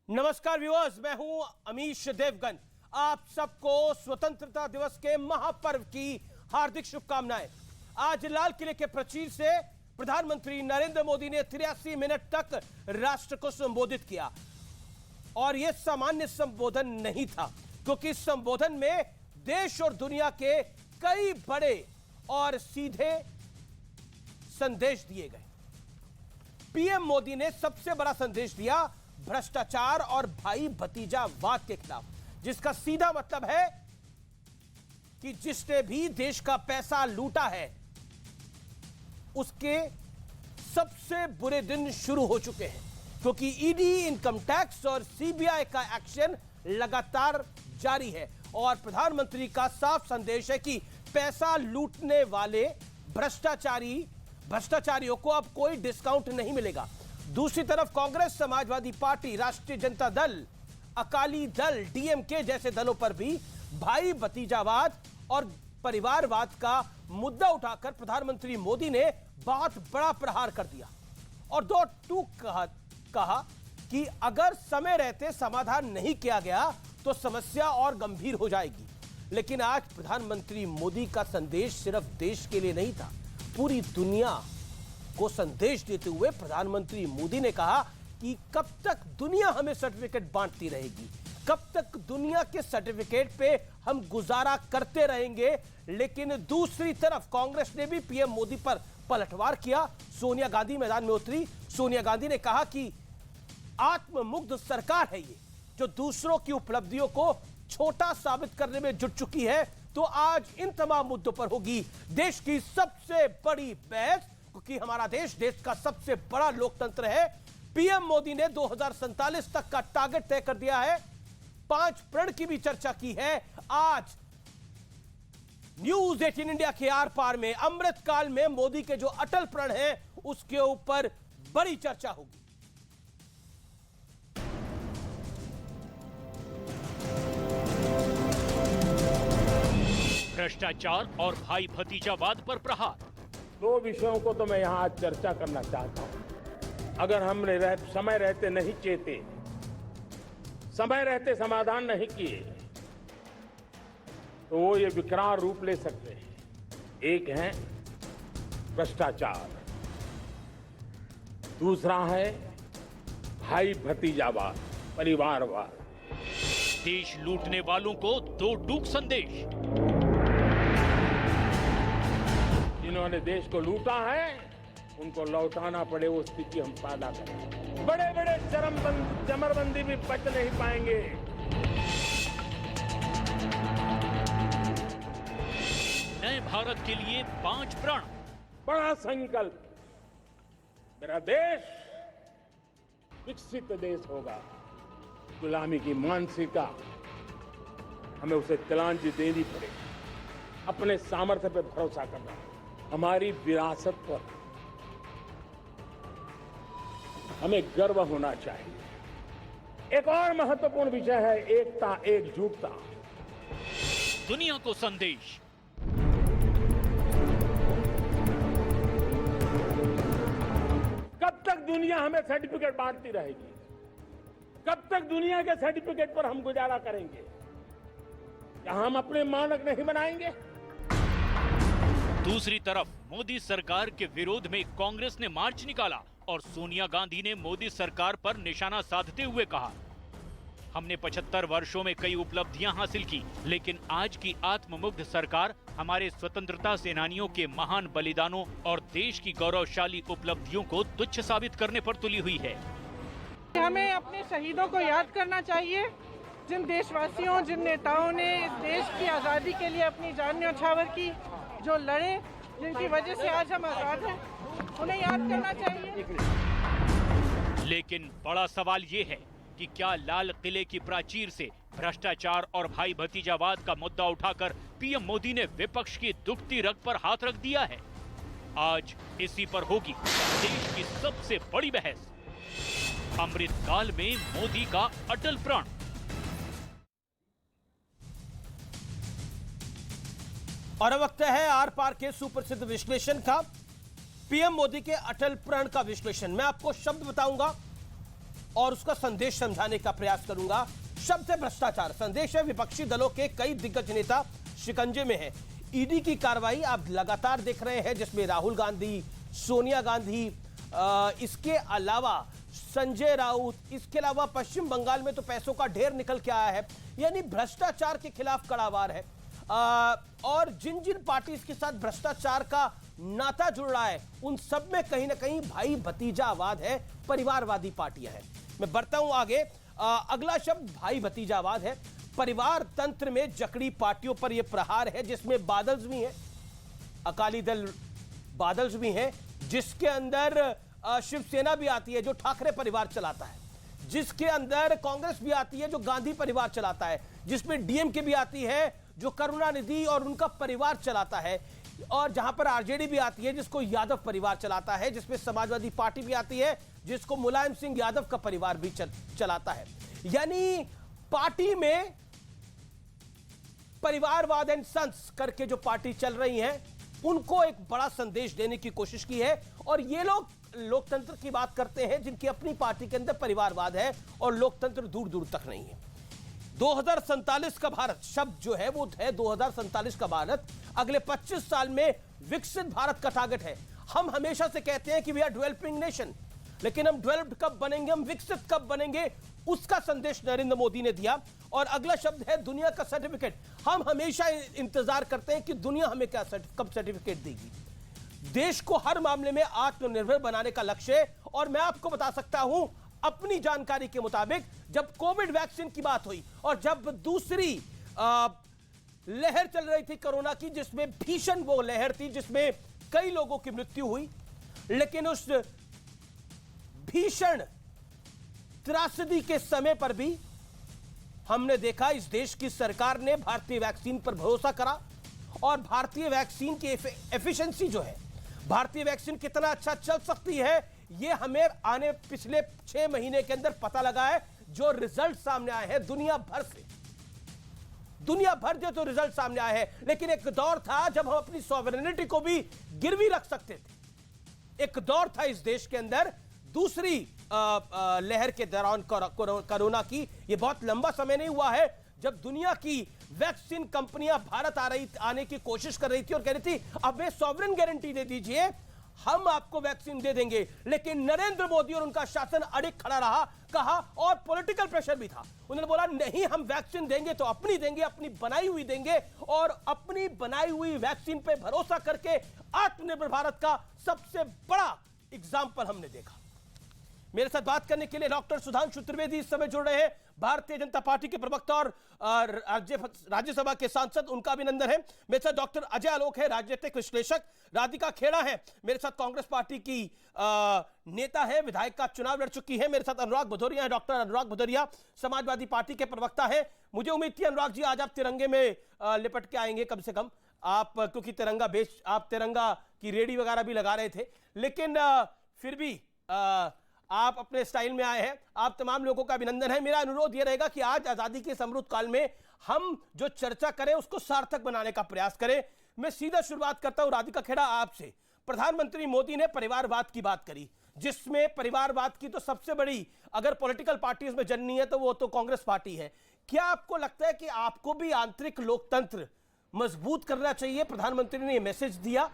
नमस्कार व्यूअर्स, मैं हूं अमीश देवगन। आप सबको स्वतंत्रता दिवस के महापर्व की हार्दिक शुभकामनाएं। आज लाल किले के प्राचीर से प्रधानमंत्री नरेंद्र मोदी ने 83 मिनट तक राष्ट्र को संबोधित किया और यह सामान्य संबोधन नहीं था, क्योंकि इस संबोधन में देश और दुनिया के कई बड़े और सीधे संदेश दिए गए। पीएम मोदी ने सबसे बड़ा संदेश दिया भ्रष्टाचार और भाई भतीजावाद के खिलाफ, जिसका सीधा मतलब है कि जिसने भी देश का पैसा लूटा है उसके सबसे बुरे दिन शुरू हो चुके हैं, क्योंकि ईडी, इनकम टैक्स और सीबीआई का एक्शन लगातार जारी है। और प्रधानमंत्री का साफ संदेश है कि पैसा लूटने वाले भ्रष्टाचारियों को अब कोई डिस्काउंट नहीं मिलेगा। दूसरी तरफ कांग्रेस, समाजवादी पार्टी, राष्ट्रीय जनता दल, अकाली दल, डीएमके जैसे दलों पर भी भाई भतीजावाद और परिवारवाद का मुद्दा उठाकर प्रधानमंत्री मोदी ने बहुत बड़ा प्रहार कर दिया और दो टूक कहा कि अगर समय रहते समाधान नहीं किया गया तो समस्या और गंभीर हो जाएगी। लेकिन आज प्रधानमंत्री मोदी का संदेश सिर्फ देश के लिए नहीं था, पूरी दुनिया को संदेश देते हुए प्रधानमंत्री मोदी ने कहा कि कब तक दुनिया हमें सर्टिफिकेट बांटती रहेगी, कब तक दुनिया के सर्टिफिकेट पे हम गुजारा करते रहेंगे। लेकिन दूसरी तरफ कांग्रेस ने भी पीएम मोदी पर पलटवार किया। सोनिया गांधी मैदान में उतरी। सोनिया गांधी ने कहा कि आत्ममुग्ध सरकार है ये, जो दूसरों की उपलब्धियों को छोटा साबित करने में जुट चुकी है। तो आज इन तमाम मुद्दों पर होगी देश की सबसे बड़ी बहस, क्योंकि हमारा देश का सबसे बड़ा लोकतंत्र है। पीएम मोदी ने 2047 तक का टारगेट तय कर दिया है। 5 प्रण की भी चर्चा की है। आज न्यूज 18 इंडिया के आर पार में अमृतकाल में मोदी के जो अटल प्रण है उसके ऊपर बड़ी चर्चा होगी। भ्रष्टाचार और भाई भतीजावाद पर प्रहार। 2 विषयों को तो मैं यहां आज चर्चा करना चाहता हूं। अगर हमने समय रहते नहीं चेते, समय रहते समाधान नहीं किए, तो वो ये विकराल रूप ले सकते हैं। एक है भ्रष्टाचार, दूसरा है भाई भतीजावाद, परिवारवाद। देश लूटने वालों को 2 टूक संदेश। जिन्होंने देश को लूटा है उनको लौटाना पड़े वो स्थिति हम पैदा करें। बड़े बड़े जमरबंदी भी बच नहीं पाएंगे। नए भारत के लिए 5 प्रण। बड़ा संकल्प। मेरा देश विकसित देश होगा। गुलामी की मानसिकता हमें उसे तिलांजलि देनी पड़ेगी। अपने सामर्थ्य पर भरोसा करना, हमारी विरासत पर हमें गर्व होना चाहिए। एक और महत्वपूर्ण विषय है एकता, एकजुटता। दुनिया को संदेश। कब तक दुनिया हमें सर्टिफिकेट बांटती रहेगी? कब तक दुनिया के सर्टिफिकेट पर हम गुजारा करेंगे? क्या हम अपने मानक नहीं बनाएंगे? दूसरी तरफ मोदी सरकार के विरोध में कांग्रेस ने मार्च निकाला और सोनिया गांधी ने मोदी सरकार पर निशाना साधते हुए कहा, हमने 75 वर्षों में कई उपलब्धियां हासिल की, लेकिन आज की आत्ममुग्ध सरकार हमारे स्वतंत्रता सेनानियों के महान बलिदानों और देश की गौरवशाली उपलब्धियों को तुच्छ साबित करने पर तुली हुई है। हमें अपने शहीदों को याद करना चाहिए, जिन देशवासियों, जिन नेताओं ने इस देश की आज़ादी के लिए अपनी जान न्यौछावर की, जो लड़े, जिनकी वजह से आज हम आजाद हैं, उन्हें याद करना चाहिए। लेकिन बड़ा सवाल ये है कि क्या लाल किले की प्राचीर से भ्रष्टाचार और भाई भतीजावाद का मुद्दा उठाकर पीएम मोदी ने विपक्ष की दुखती रग पर हाथ रख दिया है? आज इसी पर होगी देश की सबसे बड़ी बहस। अमृतकाल में मोदी का अटल प्रण। और अब वक्त है आर पार के सुप्रसिद्ध विश्लेषण का। पीएम मोदी के अटल प्रण का विश्लेषण। मैं आपको शब्द बताऊंगा, और उसका संदेश समझाने का प्रयास करूंगा। शब्द है भ्रष्टाचार, संदेश है विपक्षी दलों के कई दिग्गज नेता शिकंजे में है। ईडी की कार्रवाई आप लगातार देख रहे हैं, जिसमें राहुल गांधी, सोनिया गांधी, इसके अलावा संजय राउत, इसके अलावा पश्चिम बंगाल में तो पैसों का ढेर निकल के आया है। यानी भ्रष्टाचार के खिलाफ कड़ा वार है। और जिन जिन पार्टी के साथ भ्रष्टाचार का नाता जुड़ रहा है, उन सब में कहीं ना कहीं भाई भतीजावाद है, परिवारवादी पार्टियां हैं। मैं बढ़ता हूं आगे। अगला शब्द भाई भतीजावाद है। परिवार तंत्र में जकड़ी पार्टियों पर यह प्रहार है, जिसमें बादल भी है, अकाली दल बादल भी है, जिसके अंदर शिवसेना भी आती है जो ठाकरे परिवार चलाता है, जिसके अंदर कांग्रेस भी आती है जो गांधी परिवार चलाता है, जिसमें डीएमके भी आती है जो करुणानिधि और उनका परिवार चलाता है, और जहां पर आरजेडी भी आती है जिसको यादव परिवार चलाता है, जिसमें समाजवादी पार्टी भी आती है जिसको मुलायम सिंह यादव का परिवार भी चलाता है। यानी पार्टी में परिवारवाद एंड सन्स करके जो पार्टी चल रही है, उनको एक बड़ा संदेश देने की कोशिश की है। और ये लोग लोकतंत्र की बात करते हैं जिनकी अपनी पार्टी के अंदर परिवारवाद है और लोकतंत्र दूर दूर तक नहीं है। 2047 का भारत शब्द जो है वो है 2047 का भारत। अगले 25 साल में विकसित भारत का टारगेट है। हम हमेशा से कहते हैं कि वी आर डेवलपिंग नेशन, लेकिन हम डेवलप्ड कब बनेंगे, हम विकसित कब बनेंगे, उसका संदेश नरेंद्र मोदी ने दिया। और अगला शब्द है दुनिया का सर्टिफिकेट। हम हमेशा इंतजार करते हैं कि दुनिया हमें क्या कब सर्टिफिकेट देगी। देश को हर मामले में आत्मनिर्भर बनाने का लक्ष्य है। और मैं आपको बता सकता हूं अपनी जानकारी के मुताबिक, जब कोविड वैक्सीन की बात हुई और जब दूसरी लहर चल रही थी कोरोना की, जिसमें भीषण वो लहर थी जिसमें कई लोगों की मृत्यु हुई, लेकिन उस भीषण त्रासदी के समय पर भी हमने देखा इस देश की सरकार ने भारतीय वैक्सीन पर भरोसा करा। और भारतीय वैक्सीन की एफिशिएंसी जो है, भारतीय वैक्सीन कितना अच्छा चल सकती है, ये हमें आने पिछले 6 महीने के अंदर पता लगा है। जो रिजल्ट सामने आए हैं दुनिया भर से, दुनिया भर जो तो रिजल्ट सामने आए हैं। लेकिन एक दौर था जब हम अपनी सॉवरेनिटी को भी गिरवी रख सकते थे। एक दौर था इस देश के अंदर दूसरी लहर के दौरान कोरोना की। ये बहुत लंबा समय नहीं हुआ है जब दुनिया की वैक्सीन कंपनियां भारत आने की कोशिश कर रही थी और कह रही थी अब वे सॉवरेन गारंटी दे दीजिए, हम आपको वैक्सीन दे देंगे। लेकिन नरेंद्र मोदी और उनका शासन अड़िग खड़ा रहा, कहा, और पॉलिटिकल प्रेशर भी था। उन्होंने बोला नहीं, हम वैक्सीन देंगे तो अपनी देंगे, अपनी बनाई हुई देंगे। और अपनी बनाई हुई वैक्सीन पे भरोसा करके आत्मनिर्भर भारत का सबसे बड़ा एग्जाम्पल हमने देखा। मेरे साथ बात करने के लिए डॉक्टर सुधांशु त्रिवेदी इस समय जुड़ रहे हैं, भारतीय जनता पार्टी के प्रवक्ता और राज्यसभा के सांसद, उनका अभिनंदन है। मेरे साथ डॉक्टर अजय आलोक है, राजनीतिक विश्लेषक। राधिका खेड़ा है मेरे साथ, कांग्रेस पार्टी की नेता है, विधायक का चुनाव लड़ चुकी है। मेरे साथ अनुराग भदौरिया है, डॉक्टर अनुराग भदौरिया समाजवादी पार्टी के प्रवक्ता है। मुझे उम्मीद थी अनुराग जी आज आप तिरंगे में लिपट के आएंगे, कम से कम आप, क्योंकि आप तिरंगा की रेडी वगैरह भी लगा रहे थे, लेकिन फिर भी आप अपने स्टाइल में आए हैं। आप तमाम लोगों का अभिनंदन है। मेरा अनुरोध यह रहेगा कि आज आजादी के समृद्ध काल में हम जो चर्चा करें उसको सार्थक बनाने का प्रयास करें। मैं सीधा शुरुआत करता हूं राधिका खेड़ा आपसे। प्रधानमंत्री मोदी ने परिवारवाद की बात करी, जिसमें परिवारवाद की तो सबसे बड़ी अगर पॉलिटिकल पार्टीज में जननी है तो वो तो कांग्रेस पार्टी है। क्या आपको लगता है कि आपको भी आंतरिक लोकतंत्र मजबूत करना चाहिए? प्रधानमंत्री ने यह मैसेज दिया।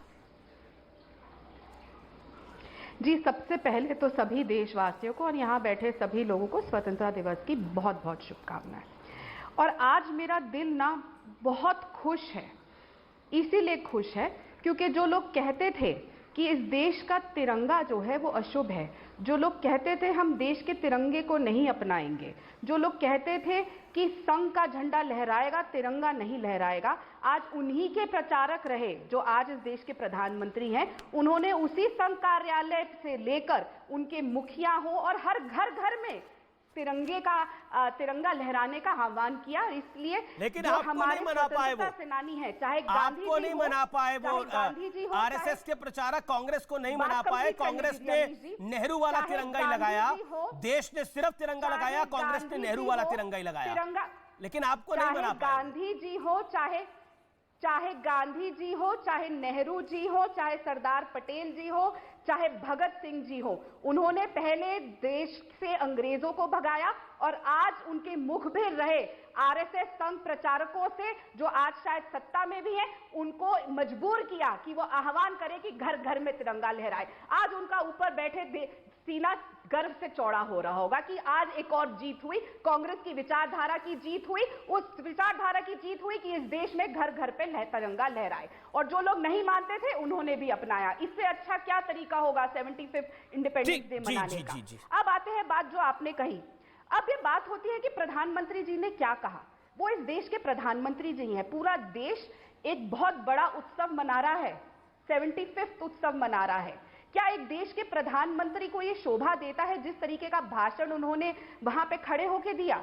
जी, सबसे पहले तो सभी देशवासियों को और यहाँ बैठे सभी लोगों को स्वतंत्रता दिवस की बहुत बहुत शुभकामनाएं। और आज मेरा दिल ना बहुत खुश है, इसीलिए खुश है क्योंकि जो लोग कहते थे कि इस देश का तिरंगा जो है वो अशुभ है, जो लोग कहते थे हम देश के तिरंगे को नहीं अपनाएंगे, जो लोग कहते थे कि संघ का झंडा लहराएगा तिरंगा नहीं लहराएगा, आज उन्हीं के प्रचारक रहे जो आज इस देश के प्रधानमंत्री हैं। उन्होंने उसी संघ कार्यालय से लेकर उनके मुखिया हो और हर घर घर में तिरंगा लहराने का आह्वान किया। इसलिए लेकिन जो हमारे मना पाए वो सेनानी है, चाहे गांधी आपको नहीं मना पाए वो, आरएसएस के प्रचारक कांग्रेस को नहीं मना पाए। कांग्रेस ने नेहरू वाला तिरंगा ही लगाया, देश ने सिर्फ तिरंगा लगाया, कांग्रेस ने नेहरू वाला तिरंगा ही लगाया, लेकिन आपको नहीं मना पाए। गांधी जी हो चाहे चाहे गांधी जी हो, चाहे नेहरू जी हो, चाहे सरदार पटेल जी हो, चाहे भगत सिंह जी हो, उन्होंने पहले देश से अंग्रेजों को भगाया और आज उनके मुखबिर रहे आरएसएस संघ प्रचारकों से, जो आज शायद सत्ता में भी हैं, उनको मजबूर किया कि वो आह्वान करे कि घर घर में तिरंगा लहराए। आज उनका ऊपर बैठे सीना गर्व से चौड़ा हो रहा होगा कि आज एक और जीत हुई, कांग्रेस की विचारधारा की जीत हुई, उस विचारधारा की जीत हुई कि इस देश में घर घर पे तिरंगा लहराए। और जो लोग नहीं मानते थे उन्होंने भी अपनाया। इससे अच्छा क्या तरीका होगा 75th इंडिपेंडेंस डे मनाने का। अब आते हैं बात जो आपने कही। अब ये बात होती है कि प्रधानमंत्री जी ने क्या कहा। वो इस देश के प्रधानमंत्री जी हैं। पूरा देश एक बहुत बड़ा उत्सव मना रहा है, 75th उत्सव मना रहा है। क्या एक देश के प्रधानमंत्री को यह शोभा देता है जिस तरीके का भाषण उन्होंने वहां पे खड़े होकर दिया?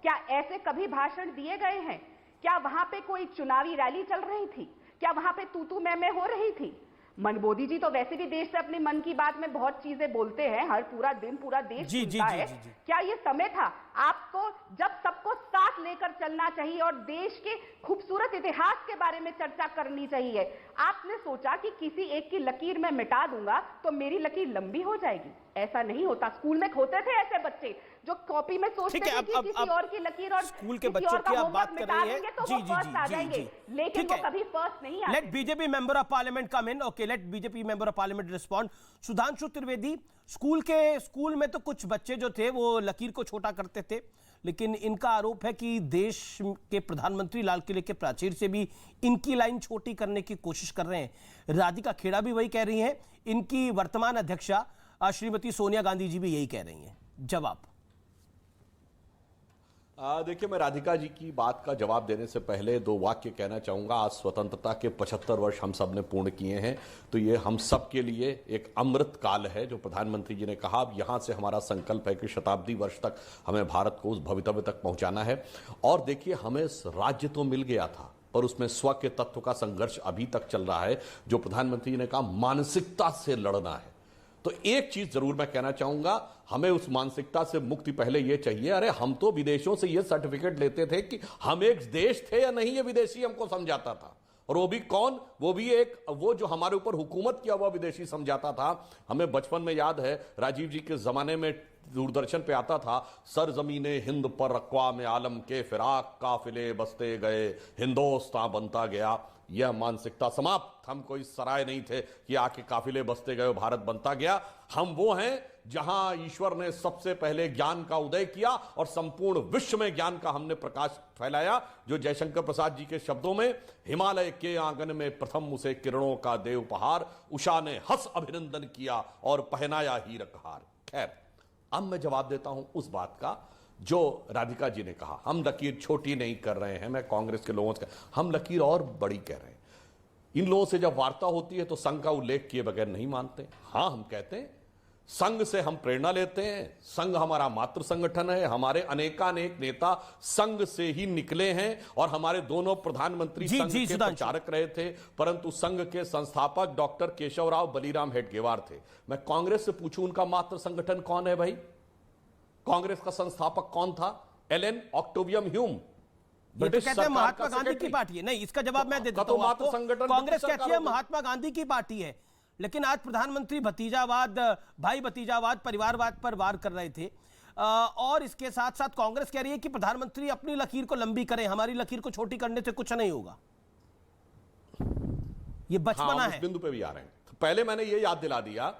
क्या ऐसे कभी भाषण दिए गए हैं? क्या वहां पे कोई चुनावी रैली चल रही थी? क्या वहां पे तू मैं हो रही थी? मोदी जी तो वैसे भी देश से अपने मन की बात में बहुत चीजें बोलते हैं, हर पूरा दिन पूरा देश सुनता है। क्या ये समय था? आपको जब सबको साथ लेकर चलना चाहिए और देश के खूबसूरत इतिहास के बारे में चर्चा करनी चाहिए, आपने सोचा कि किसी एक की लकीर मैं मिटा दूंगा तो मेरी लकीर लंबी हो जाएगी? ऐसा नहीं होता। स्कूल में होते थे ऐसे बच्चे जो कॉपी में सोचते थे कि किसी और की लकीर और स्कूल के बच्चों की आप बात कर रही हैं। तो वो फर्स्ट आ जाएंगे, लेकिन वो कभी फर्स्ट नहीं आते। Let BJP member of parliament come in. Okay, let BJP member of parliament respond. Sudhanshu Trivedi, school में तो कुछ बच्चे जो थे वो लकीर को छोटा करते थे, लेकिन इनका आरोप है कि देश के प्रधानमंत्री लाल किले के प्राचीर से भी इनकी लाइन छोटी करने की कोशिश कर रहे हैं। राधिका खेड़ा भी वही कह रही हैं, इनकी वर्तमान अध्यक्षा श्रीमती सोनिया गांधी जी भी यही कह रही हैं। जवाब देखिए, मैं राधिका जी की बात का जवाब देने से पहले दो वाक्य कहना चाहूंगा। आज स्वतंत्रता के 75 वर्ष हम सब ने पूर्ण किए हैं, तो ये हम सब के लिए एक अमृत काल है। जो प्रधानमंत्री जी ने कहा, अब यहां से हमारा संकल्प है कि शताब्दी वर्ष तक हमें भारत को उस भवितव्य तक पहुंचाना है। और देखिए, हमें राज्य तो मिल गया था, पर उसमें स्व के तत्व का संघर्ष अभी तक चल रहा है। जो प्रधानमंत्री जी ने कहा, मानसिकता से लड़ना है। तो एक चीज जरूर मैं कहना चाहूंगा, हमें उस मानसिकता से मुक्ति पहले यह चाहिए। अरे हम तो विदेशों से यह सर्टिफिकेट लेते थे कि हम एक देश थे या नहीं, ये विदेशी हमको समझाता था। और वो भी कौन? वो भी वो जो हमारे ऊपर हुकूमत किया हुआ विदेशी समझाता था। हमें बचपन में याद है, राजीव जी के जमाने में दूरदर्शन पे आता था, सरजमीने हिंद पर अक़वाम आलम के फिराक काफिले बसते गए, हिंदुस्तान बनता गया। यह मानसिकता समाप्त। हम कोई सराय नहीं थे कि आके काफिले बसते गए, भारत बनता गया। हम वो हैं जहां ईश्वर ने सबसे पहले ज्ञान का उदय किया और संपूर्ण विश्व में ज्ञान का हमने प्रकाश फैलाया। जो जयशंकर प्रसाद जी के शब्दों में, हिमालय के आंगन में प्रथम उसे किरणों का दे उपहार, उषा ने हंस अभिनंदन किया और पहनाया हीरकहार। खैर, अब मैं जवाब देता हूं उस बात का जो राधिका जी ने कहा। हम लकीर छोटी नहीं कर रहे हैं, मैं कांग्रेस के लोगों से, हम लकीर और बड़ी कह रहे हैं। इन लोगों से जब वार्ता होती है तो संघ का उल्लेख किए बगैर नहीं मानते। हां, हम कहते हैं संघ से हम प्रेरणा लेते हैं, संघ हमारा मातृ संगठन है, हमारे अनेकानेक नेता संघ से ही निकले हैं और हमारे दोनों प्रधानमंत्री संघ के प्रचारक रहे थे। परंतु संघ के संस्थापक डॉक्टर केशवराव बलीराम हेडगेवार थे। मैं कांग्रेस से पूछूं, उनका मातृ संगठन कौन है भाई? कांग्रेस का संस्थापक कौन था? Elon ऑक्टेवियम Hume. ब्रिटिश कहते हैं महात्मा गांधी की पार्टी है। नहीं, इसका जवाब मैं दे देता हूं आपको। कांग्रेस कहती है महात्मा गांधी की पार्टी है, लेकिन आज प्रधानमंत्री भतीजावाद, भाई भतीजावाद, परिवारवाद पर वार कर रहे थे। और इसके साथ साथ कांग्रेस कह रही है कि प्रधानमंत्री अपनी लकीर को लंबी करें, हमारी लकीर को छोटी करने से कुछ नहीं होगा। ये बचपना है। इस बिंदु पे भी आ रहे हैं। तो पहले मैंने ये याद दिला दिया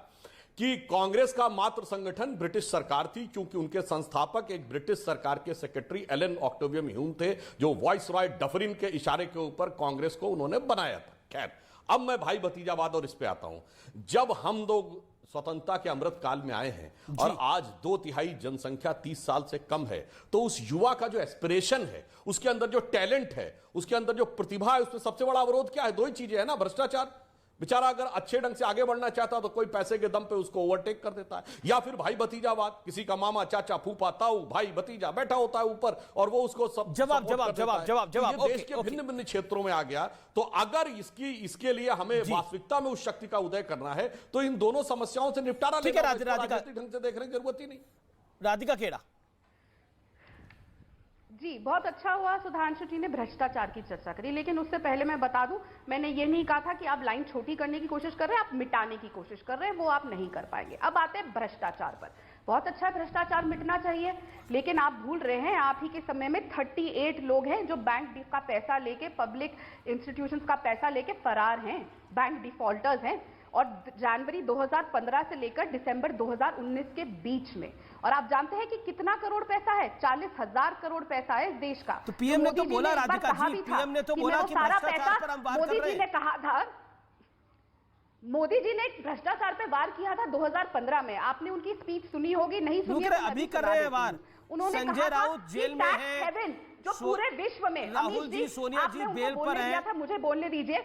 कि कांग्रेस का मातृ संगठन ब्रिटिश सरकार थी, क्योंकि उनके संस्थापक एक ब्रिटिश सरकार के सेक्रेटरी एलन ऑक्टेवियम ह्यूम थे, जो वाइसरॉय डफरिन के इशारे के ऊपर कांग्रेस को उन्होंने बनाया था। खैर, अब मैं भाई भतीजावाद और इस पे आता हूं। जब हम लोग स्वतंत्रता के अमृत काल में आए हैं और आज 2/3 जनसंख्या 30 साल से कम है, तो उस युवा का जो एस्पिरेशन है, उसके अंदर जो टैलेंट है, उसके अंदर जो प्रतिभा है, उसमें सबसे बड़ा अवरोध क्या है? दो ही चीजें है ना, भ्रष्टाचार। बेचारा अगर अच्छे ढंग से आगे बढ़ना चाहता तो कोई पैसे के दम पे उसको ओवरटेक कर देता है, या फिर भाई भतीजावाद, किसी का मामा, चाचा, फूफा, ताऊ, भाई भतीजा बैठा होता है ऊपर और वो उसको सब जवाब देश के भिन्न भिन्न क्षेत्रों में आ गया। तो अगर इसके लिए हमें वास्तविकता में उस शक्ति का उदय करना है तो इन दोनों समस्याओं से निपटारा राजनीतिक ढंग से देखने की जरूरत ही नहीं। राधिका खेड़ा जी, बहुत अच्छा हुआ सुधांशु जी ने भ्रष्टाचार की चर्चा करी, लेकिन उससे पहले मैं बता दूं, मैंने ये नहीं कहा था कि आप लाइन छोटी करने की कोशिश कर रहे हैं, आप मिटाने की कोशिश कर रहे हैं, वो आप नहीं कर पाएंगे। अब आते हैं भ्रष्टाचार पर। बहुत अच्छा है, भ्रष्टाचार मिटना चाहिए, लेकिन आप भूल रहे हैं आप ही के समय में 38 लोग हैं जो बैंक का पैसा लेके, पब्लिक इंस्टीट्यूशंस का पैसा लेके फरार हैं, बैंक डिफॉल्टर्स हैं, और जनवरी 2015 से लेकर दिसंबर 2019 के बीच में। और आप जानते हैं कि कितना करोड़ पैसा है? 40,000 करोड़ पैसा है इस देश का। तो पीएम ने तो बोला, राधिका जी, पीएम ने तो बोला कि भ्रष्टाचार पर हम बात कर रहे हैं। मोदी जी ने कहा था, मोदी जी ने भ्रष्टाचार पे वार किया था 2015 में। आपने उनकी स्पीच सुनी होगी, नहीं सुनी है? अभी कर रहे हैं वार। उन्होंने संजय राउत जेल में है, जो पूरे विश्व में। राहुल जी, सोनिया जी बेल पर हैं। मुझे बोलने दीजिए,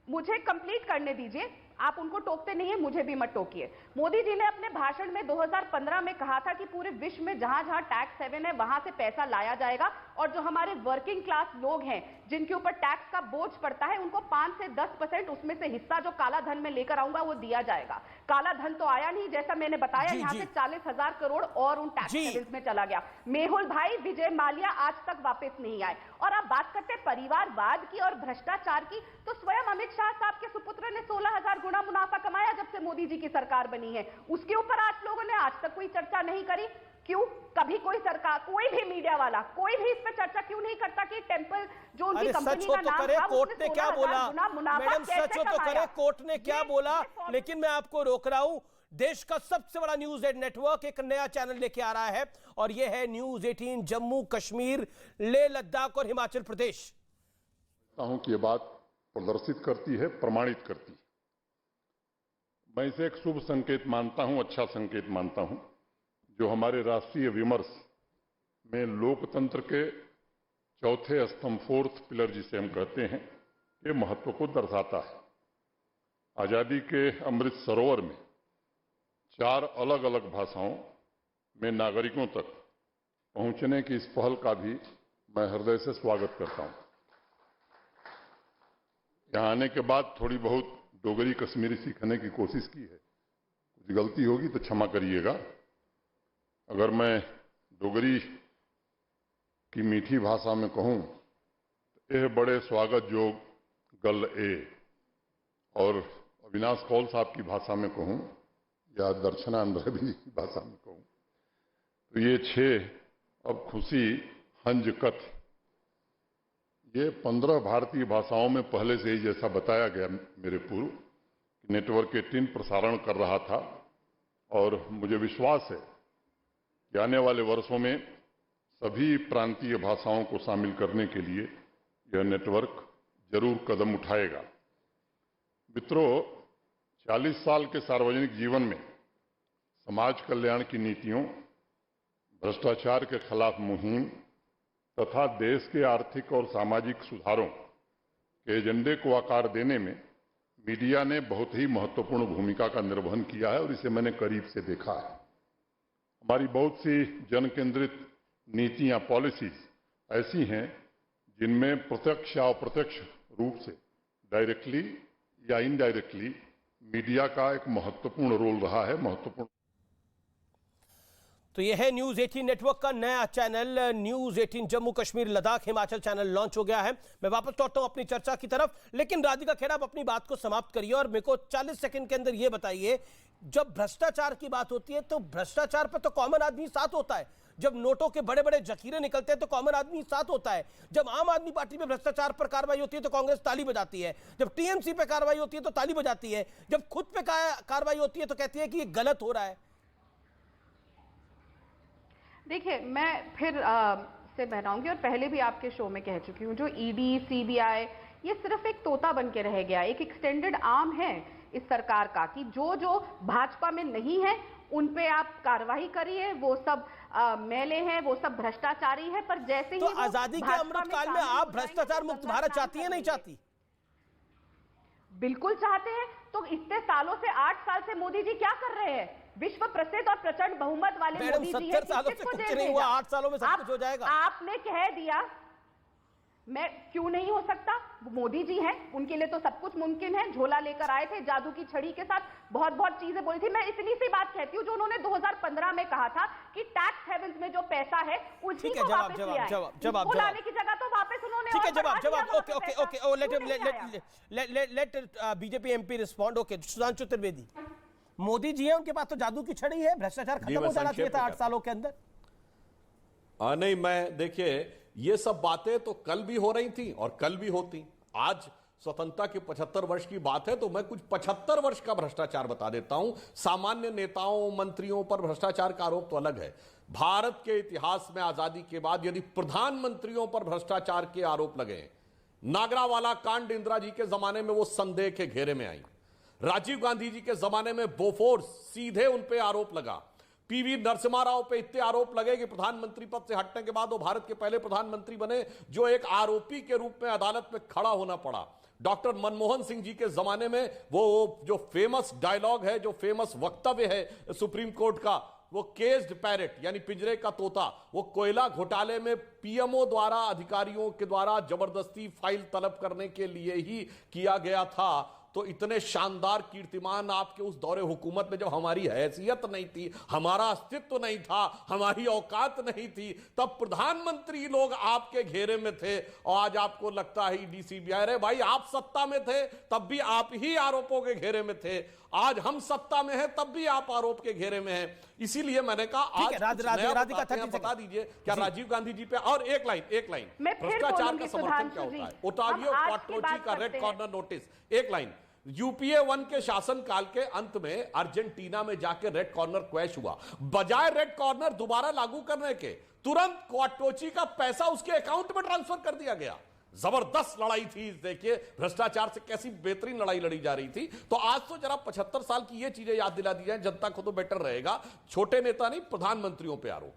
मुझे कंप्लीट करने दीजिए। आप उनको टोकते नहीं है, मुझे भी मत टोकिए। मोदी जी ने अपने भाषण में 2015 में कहा था कि पूरे विश्व में जहां जहां टैक्स हेवन है वहां से पैसा लाया जाएगा, और जो हमारे वर्किंग क्लास लोग हैं जिनके ऊपर टैक्स का बोझ पड़ता है, उनको 5 से 10% उसमें से हिस्सा जो काला धन में लेकर आऊंगा वो दिया जाएगा। काला धन तो आया नहीं, जैसा मैंने बताया, यहाँ से 40,000 करोड़ और उन टैक्स हेवन्स में चला गया। मेहुल भाई, विजय माल्या आज तक वापस नहीं आए। और आप बात करते हैं परिवारवाद की और भ्रष्टाचार की, तो स्वयं अमित शाह साहब के सुपुत्र ने 16,000 गुना मुनाफा कमाया जब से मोदी जी की सरकार बनी है। उसके ऊपर आज लोगों ने आज तक कोई चर्चा नहीं करी। क्यों? कभी कोई सरकार, कोई भी मीडिया वाला, कोई भी इस पर चर्चा क्यों नहीं करता कि टेंपल जो उनकी कंपनी का नाम था, कोर्ट ने क्या बोला? मैडम, सच हो तो करे, कोर्ट ने क्या बोला? लेकिन मैं आपको रोक रहा हूं। देश का सबसे बड़ा न्यूज 8 नेटवर्क एक नया चैनल लेके आ रहा है, और यह है न्यूज 18 जम्मू कश्मीर, लेह लद्दाख और हिमाचल प्रदेश। कि ये बात प्रदर्शित करती है, प्रमाणित करती है। मैं इसे एक शुभ संकेत मानता हूं, अच्छा संकेत मानता हूं, जो हमारे राष्ट्रीय विमर्श में लोकतंत्र के चौथे स्तंभ, 4th पिलर जिसे हम कहते हैं, के महत्व को दर्शाता है। आजादी के अमृत सरोवर में 4 अलग अलग भाषाओं में नागरिकों तक पहुंचने की इस पहल का भी मैं हृदय से स्वागत करता हूं। यहां आने के बाद थोड़ी बहुत डोगरी कश्मीरी सीखने की कोशिश की है। कुछ गलती होगी तो क्षमा करिएगा। अगर मैं डोगरी की मीठी भाषा में कहूं तो यह बड़े स्वागत जोग गल ए, और अविनाश कौल साहब की भाषा में कहूं या दर्शना अंद्रवी की भाषा में कहूं तो ये 6 अब खुशी हंज कथ, ये 15 भारतीय भाषाओं में पहले से ही, जैसा बताया गया मेरे पूर्व, नेटवर्क 18 प्रसारण कर रहा था। और मुझे विश्वास है कि आने वाले वर्षों में सभी प्रांतीय भाषाओं को शामिल करने के लिए यह नेटवर्क जरूर कदम उठाएगा। मित्रों, 40 साल के सार्वजनिक जीवन में समाज कल्याण की नीतियों, भ्रष्टाचार के खिलाफ मुहिम तथा देश के आर्थिक और सामाजिक सुधारों के एजेंडे को आकार देने में मीडिया ने बहुत ही महत्वपूर्ण भूमिका का निर्वहन किया है, और इसे मैंने करीब से देखा है। हमारी बहुत सी जन केंद्रित नीतियां, पॉलिसीज ऐसी हैं जिनमें प्रत्यक्ष या अप्रत्यक्ष रूप से, डायरेक्टली या इनडायरेक्टली, मीडिया का एक महत्वपूर्ण रोल रहा है, महत्वपूर्ण। तो यह है न्यूज 18 नेटवर्क का नया channel, news 18 Jammu Kashmir Ladakh Himachal channel launch हो गया है। मैं वापस लौटता हूं अपनी चर्चा की तरफ, लेकिन राधिका खेड़ा, आप अपनी बात को समाप्त करिए और मेरे को 40 सेकंड के अंदर यह बताइए, जब भ्रष्टाचार की बात होती है तो भ्रष्टाचार पर तो कॉमन आदमी साथ होता है। जब नोटों के बड़े बड़े जखीरे निकलते हैं तो कॉमन आदमी साथ होता है। जब आम आदमी पार्टी में भ्रष्टाचार पर कार्रवाई होती है तो कांग्रेस ताली बजाती है। जब टीएमसी पे कार्रवाई होती है तो ताली बजाती है। जब खुद पे कार्रवाई होती है तो कहती है कि ये गलत हो रहा है। देखिए, मैं फिर से बहराऊंगी, और पहले भी आपके शो में कह चुकी हूँ, जो ईडी, सीबीआई, ये सिर्फ एक तोता बन के रह गया, एक एक्सटेंडेड आर्म है इस सरकार का, कि जो जो भाजपा में नहीं है उन पे आप कार्रवाई करिए, वो सब मैले हैं, वो सब भ्रष्टाचारी है। पर जैसे ही तो आजादी के अमृतकाल में आप भ्रष्टाचार मुक्त भारत चाहती है, नहीं चाहती? बिल्कुल चाहते हैं। तो इतने सालों से, 8 साल से मोदी जी क्या कर रहे हैं? विश्व प्रसिद्ध और प्रचंड बहुमत वाले मोदी जी हैं। 70 सालों से कुछ नहीं हुआ, 8 सालों में सब कुछ हो जाएगा। आपने कह दिया, मैं क्यों नहीं हो सकता? मोदी जी हैं, उनके लिए तो सब कुछ मुमकिन है। झोला लेकर आए थे, जादू की छड़ी के साथ बहुत बहुत चीजें बोली थी। मैं इतनी सी बात कहती हूँ जो उन्होंने 2015 में कहा था कि टैक्स हेवंस में जो पैसा है उसी को वापस ले आए। उसको लाने की जगह तो वापस उन्होंने ठीक है, जवाब okay, let BJP MP respond. Okay, Sudhanshu Trivedi, Modi ji है, उनके पास तो जादू की छड़ी है, भ्रष्टाचार खत्म हो जाना चाहिए था 8 सालों के अंदर। नहीं, मैं देखिए, ये सब बातें तो कल भी हो रही थी और कल भी होती। आज स्वतंत्रता के 75 वर्ष की बात है तो मैं कुछ 75 वर्ष का भ्रष्टाचार बता देता हूं। सामान्य नेताओं मंत्रियों पर भ्रष्टाचार का आरोप तो अलग है। भारत के इतिहास में आजादी के बाद यदि प्रधानमंत्रियों पर भ्रष्टाचार के आरोप लगे, नागरावाला कांड इंदिरा जी के जमाने में वो संदेह के घेरे में आई, राजीव गांधी जी के जमाने में बोफोर्स सीधे उन पे आरोप लगा, पीवी नरसिम्हा राव पे इतने आरोप लगे कि प्रधानमंत्री पद से हटने के बाद वो भारत के पहले प्रधानमंत्री बने जो एक आरोपी के रूप में अदालत में खड़ा होना पड़ा। डॉक्टर मनमोहन सिंह जी के जमाने में वो जो फेमस डायलॉग है, जो फेमस वक्तव्य है सुप्रीम कोर्ट का, वो केस्ड पैरेट यानी पिंजरे का तोता, वो कोयला घोटाले में पीएमओ द्वारा अधिकारियों के द्वारा जबरदस्ती फाइल तलब करने के लिए ही किया गया था। तो इतने शानदार कीर्तिमान आपके उस दौरे हुकूमत में जब हमारी हैसियत नहीं थी, हमारा अस्तित्व नहीं था, हमारी औकात नहीं थी, तब प्रधानमंत्री लोग आपके घेरे में थे और आज आपको लगता है ईडी सीबीआई। अरे भाई, आप सत्ता में थे तब भी आप ही आरोपों के घेरे में थे, आज हम सत्ता में हैं तब भी आप आरोप के घेरे में हैं। इसीलिए मैंने कहा आज बता दीजिए क्या राजीव गांधी जी पे। और एक लाइन भ्रष्टाचार का समर्थन क्या होता है, ओटावियो क्वाट्रोची का रेड कॉर्नर नोटिस, एक लाइन। यूपीए 1 के शासनकाल के अंत में अर्जेंटीना में जाकर रेड कॉर्नर क्रैश हुआ, बजाय रेड कॉर्नर दोबारा लागू करने के तुरंत क्वाट्रोची का पैसा उसके अकाउंट में ट्रांसफर कर दिया गया। जबरदस्त लड़ाई थी, देखिए भ्रष्टाचार से कैसी बेहतरीन लड़ाई लड़ी जा रही थी। तो आज तो जरा 75 साल की ये चीजें याद दिला दी जाए, जनता को तो बेटर रहेगा। छोटे नेता नहीं, प्रधानमंत्रियों पे आरोप।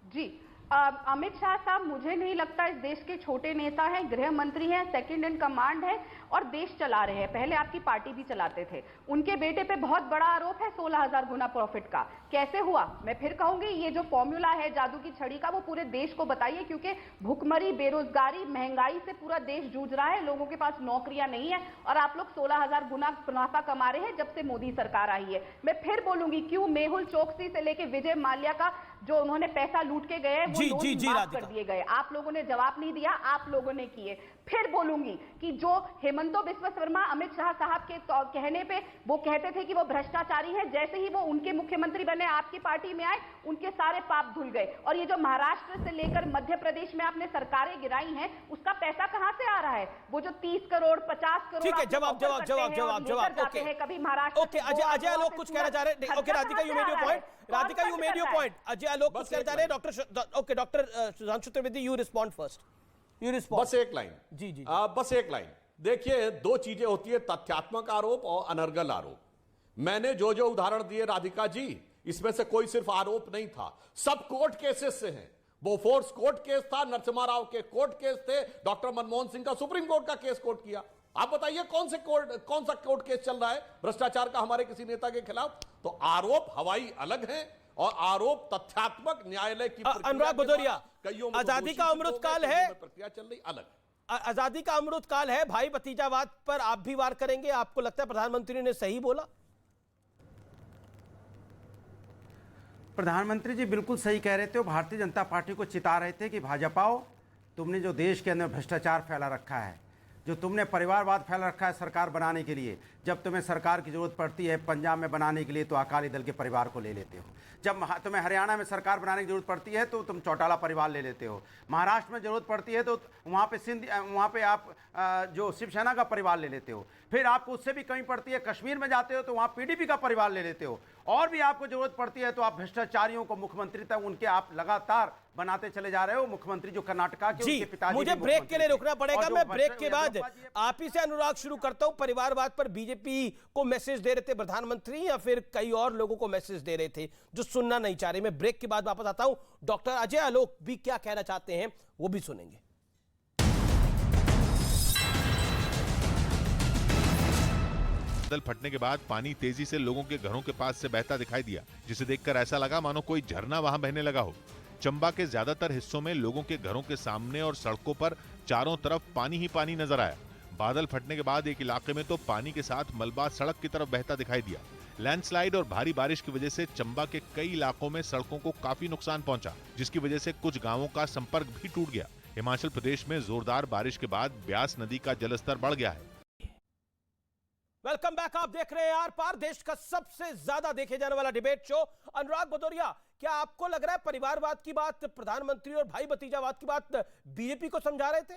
जी, अमित शाह साहब मुझे नहीं लगता इस देश के छोटे नेता हैं, गृह मंत्री हैं, सेकंड इन कमांड है और देश चला रहे हैं। पहले आपकी पार्टी भी चलाते थे। उनके बेटे पे बहुत बड़ा आरोप है 16,000 गुना प्रॉफिट का। कैसे हुआ? मैं फिर कहूंगी ये जो फॉर्मूला है जादू की छड़ी का, वो पूरे देश को बताइए, क्योंकि भुखमरी, बेरोजगारी, महंगाई से पूरा देश जूझ रहा है, लोगों के पास नौकरियां नहीं है और आप लोग 16,000 गुना मुनाफा कमा रहे हैं जब से मोदी सरकार आई है। मैं फिर बोलूंगी, क्यों मेहुल चोकसी से लेके विजय माल्या का जो उन्होंने पैसा लूट के गए वो लोन माफ कर दिए गए, आप लोगों ने जवाब नहीं दिया, आप लोगों ने किए। फिर बोलूंगी कि जो हेमंतो बिस्वा शर्मा अमित शाह साहब के कहने पे वो कहते थे कि वो भ्रष्टाचारी हैं, जैसे ही वो उनके मुख्यमंत्री बने, आपकी पार्टी में आए, उनके सारे पाप धुल गए। और ये जो महाराष्ट्र से लेकर मध्य प्रदेश में आपने सरकारें गिराई हैं, उसका पैसा कहां से आ रहा है? वो जो 30 करोड़ 50 करोड़, ठीक है, जवाब ओके, कभी महाराष्ट्र। ओके, अजय आलोक कुछ कहना चाह रहे हैं। Okay, Radhika you made your point, Radhika you made your point, Ajay Alok कुछ कहना चाह रहे हैं। Doctor Sudhanshu Trivedi, you respond first, you respond. बस एक लाइन, जी जी, बस एक लाइन। देखिए, दो चीजें होती है, तथ्यात्मक आरोप और अनर्गल आरोप। मैंने जो जो उदाहरण दिए राधिका जी, इसमें से कोई सिर्फ आरोप नहीं था, सब कोर्ट केसेस से हैं। बोफोर्स कोर्ट केस था, नरसिम्हा राव के कोर्ट केस थे, डॉक्टर मनमोहन सिंह का सुप्रीम कोर्ट का केस कोर्ट किया। आप बताइए कौन सा कोर्ट केस चल रहा है भ्रष्टाचार का हमारे किसी नेता के खिलाफ? तो आरोप हवाई अलग है और आरोप तथ्यात्मक न्यायालय की। अनुराग भदौरिया, आजादी का अमृतकाल है, प्रक्रिया चल रही अलग। आजादी का अमृतकाल है, भाई भतीजावाद पर आप भी वार करेंगे? आपको लगता है प्रधानमंत्री ने सही बोला? प्रधानमंत्री जी बिल्कुल सही कह रहे थे। भारतीय जनता पार्टी को चिता रहे थे कि भाजपाओ, तुमने जो देश के अंदर भ्रष्टाचार फैला रखा है, जो तुमने परिवारवाद फैला रखा है सरकार बनाने के लिए, जब तुम्हें सरकार की जरूरत पड़ती है पंजाब में बनाने के लिए तो अकाली दल के परिवार को ले लेते हो, जब तुम्हें हरियाणा में सरकार बनाने की जरूरत पड़ती है तो तुम चौटाला परिवार ले लेते हो, महाराष्ट्र में जरूरत पड़ती है तो वहाँ पे आप जो शिवसेना का परिवार ले लेते हो, फिर आपको उससे भी कमी पड़ती है कश्मीर में जाते हो तो वहाँ पीडीपी का परिवार ले लेते हो, और भी आपको जरूरत पड़ती है तो आप भ्रष्टाचारियों को मुख्यमंत्री तक उनके आप लगातार बनाते चले जा रहे हो। मुख्यमंत्री जो कर्नाटका के उनके पिताजी, मुझे ब्रेक के लिए रुकना पड़ेगा। मैं ब्रेक के बाद आप ही से अनुराग शुरू करता हूं। परिवारवाद पर बीजेपी को मैसेज दे रहे थे प्रधानमंत्री या फिर कई और लोगों को मैसेज दे रहे थे जो सुनना नहीं चाह रहे? मैं ब्रेक के बाद वापस आता हूं। डॉक्टर अजय आलोक भी क्या कहना चाहते हैं वो भी सुनेंगे। बादल फटने के बाद पानी तेजी से लोगों के घरों के पास से बहता दिखाई दिया, जिसे देखकर ऐसा लगा मानो कोई झरना वहां बहने लगा हो। चंबा के ज्यादातर हिस्सों में लोगों के घरों के सामने और सड़कों पर चारों तरफ पानी ही पानी नजर आया। बादल फटने के बाद एक इलाके में तो पानी के साथ मलबा सड़क की तरफ बहता दिखाई दिया। लैंडस्लाइड और भारी बारिश की वजह से चंबा के कई इलाकों में सड़कों को काफी नुकसान पहुंचा, जिसकी वजह से कुछ गांवों का संपर्क भी टूट गया। हिमाचल प्रदेश में जोरदार बारिश के बाद ब्यास नदी का जलस्तर बढ़ गया है। Welcome back. आप देख रहे हैं आर पार, देश का सबसे ज्यादा देखे जाने वाला डिबेट शो। अनुराग भदौरिया, क्या आपको लग रहा है परिवारवाद की बात प्रधानमंत्री और भाई भतीजावाद की बात बीजेपी को समझा रहे थे?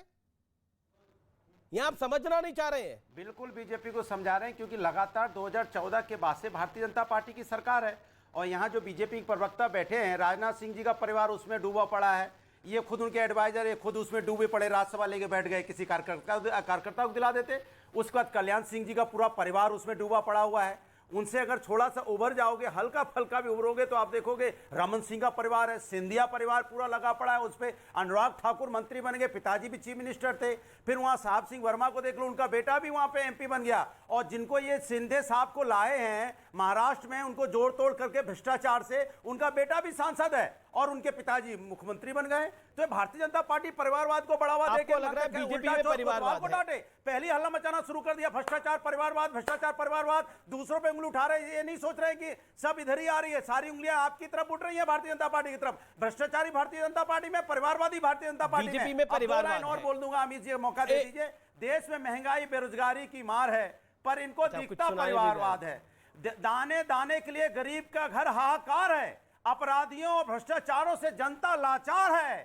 यहां आप समझना नहीं चाह रहे हैं? बिल्कुल बीजेपी को समझा रहे हैं, क्योंकि लगातार 2014 के बाद से भारतीय जनता पार्टी की सरकार है और यहाँ जो बीजेपी के प्रवक्ता बैठे हैं, राजनाथ सिंह जी का परिवार उसमें डूबा पड़ा है। ये खुद उनके एडवाइजर है, खुद उसमें डूबे पड़े, राज्यसभा लेके बैठ गए, किसी कार्यकर्ता को दिला देते। उसके बाद कल्याण सिंह जी का पूरा परिवार उसमें डूबा पड़ा हुआ है। उनसे अगर थोड़ा सा उभर जाओगे, हल्का फल्का भी उभरोगे तो आप देखोगे रमन सिंह का परिवार है, सिंधिया परिवार पूरा लगा पड़ा है उस पर। अनुराग ठाकुर मंत्री बन गए, पिताजी भी चीफ मिनिस्टर थे। फिर वहाँ साहब सिंह वर्मा को देख लो, उनका बेटा भी वहाँ पे एमपी बन गया। और जिनको ये सिंधे साहब को लाए हैं महाराष्ट्र में, उनको जोड़ तोड़ करके भ्रष्टाचार से, उनका बेटा भी सांसद है और उनके पिताजी मुख्यमंत्री बन गए। तो भारतीय जनता पार्टी परिवारवाद को बढ़ावा देके लग रहा है बीजेपी में परिवारवाद है। पहली हल्ला मचाना शुरू कर दिया, भ्रष्टाचार परिवारवाद, भ्रष्टाचार परिवारवाद। दूसरों पे उंगली उठा रहे हैं, ये नहीं सोच रहे कि सब इधर ही आ रही है, सारी उंगलियां आपकी तरफ उठ रही है, भारतीय जनता पार्टी की तरफ। भ्रष्टाचारी भारतीय जनता पार्टी में, परिवारवादी भारतीय जनता पार्टी में। परिवारवाद और बोल दूंगा, अमित जी मौका दे दीजिए। देश में महंगाई बेरोजगारी की मार है, पर इनको दिखता परिवारवाद है। दाने दाने के लिए गरीब का घर हाहाकार है, अपराधियों और भ्रष्टाचारों से जनता लाचार है,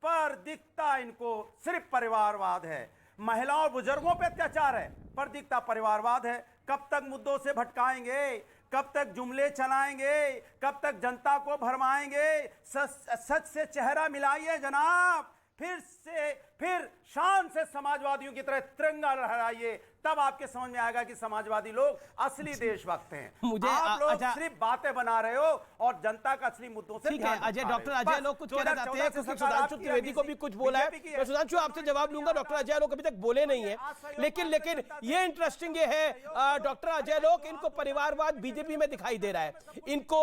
पर दिखता इनको सिर्फ परिवारवाद है। महिलाओं और बुजुर्गों पर अत्याचार है, पर दिखता परिवारवाद है। कब तक मुद्दों से भटकाएंगे, कब तक जुमले चलाएंगे, कब तक जनता को भरमाएंगे? सच से चेहरा मिलाइए जनाब, फिर शान से समाजवादियों की तरह तिरंगा लहराइए, तब आपके समझ में आएगा कि समाजवादी लोग असली देशभक्त हैं। मुझे आप लोग सिर्फ बातें बना रहे हो और जनता का असली मुद्दों से ठीक है। अजय, डॉक्टर अजय लोग कुछ कहना चाहते हैं, क्योंकि सुधांशु त्रिवेदी को भी कुछ बोला है। मैं सुधांशु आपसे जवाब लूंगा। डॉक्टर अजय लोग अभी तक बोले नहीं है, लेकिन ये इंटरेस्टिंग ये है, डॉक्टर अजय लोग, इनको परिवारवाद बीजेपी में दिखाई दे रहा है। इनको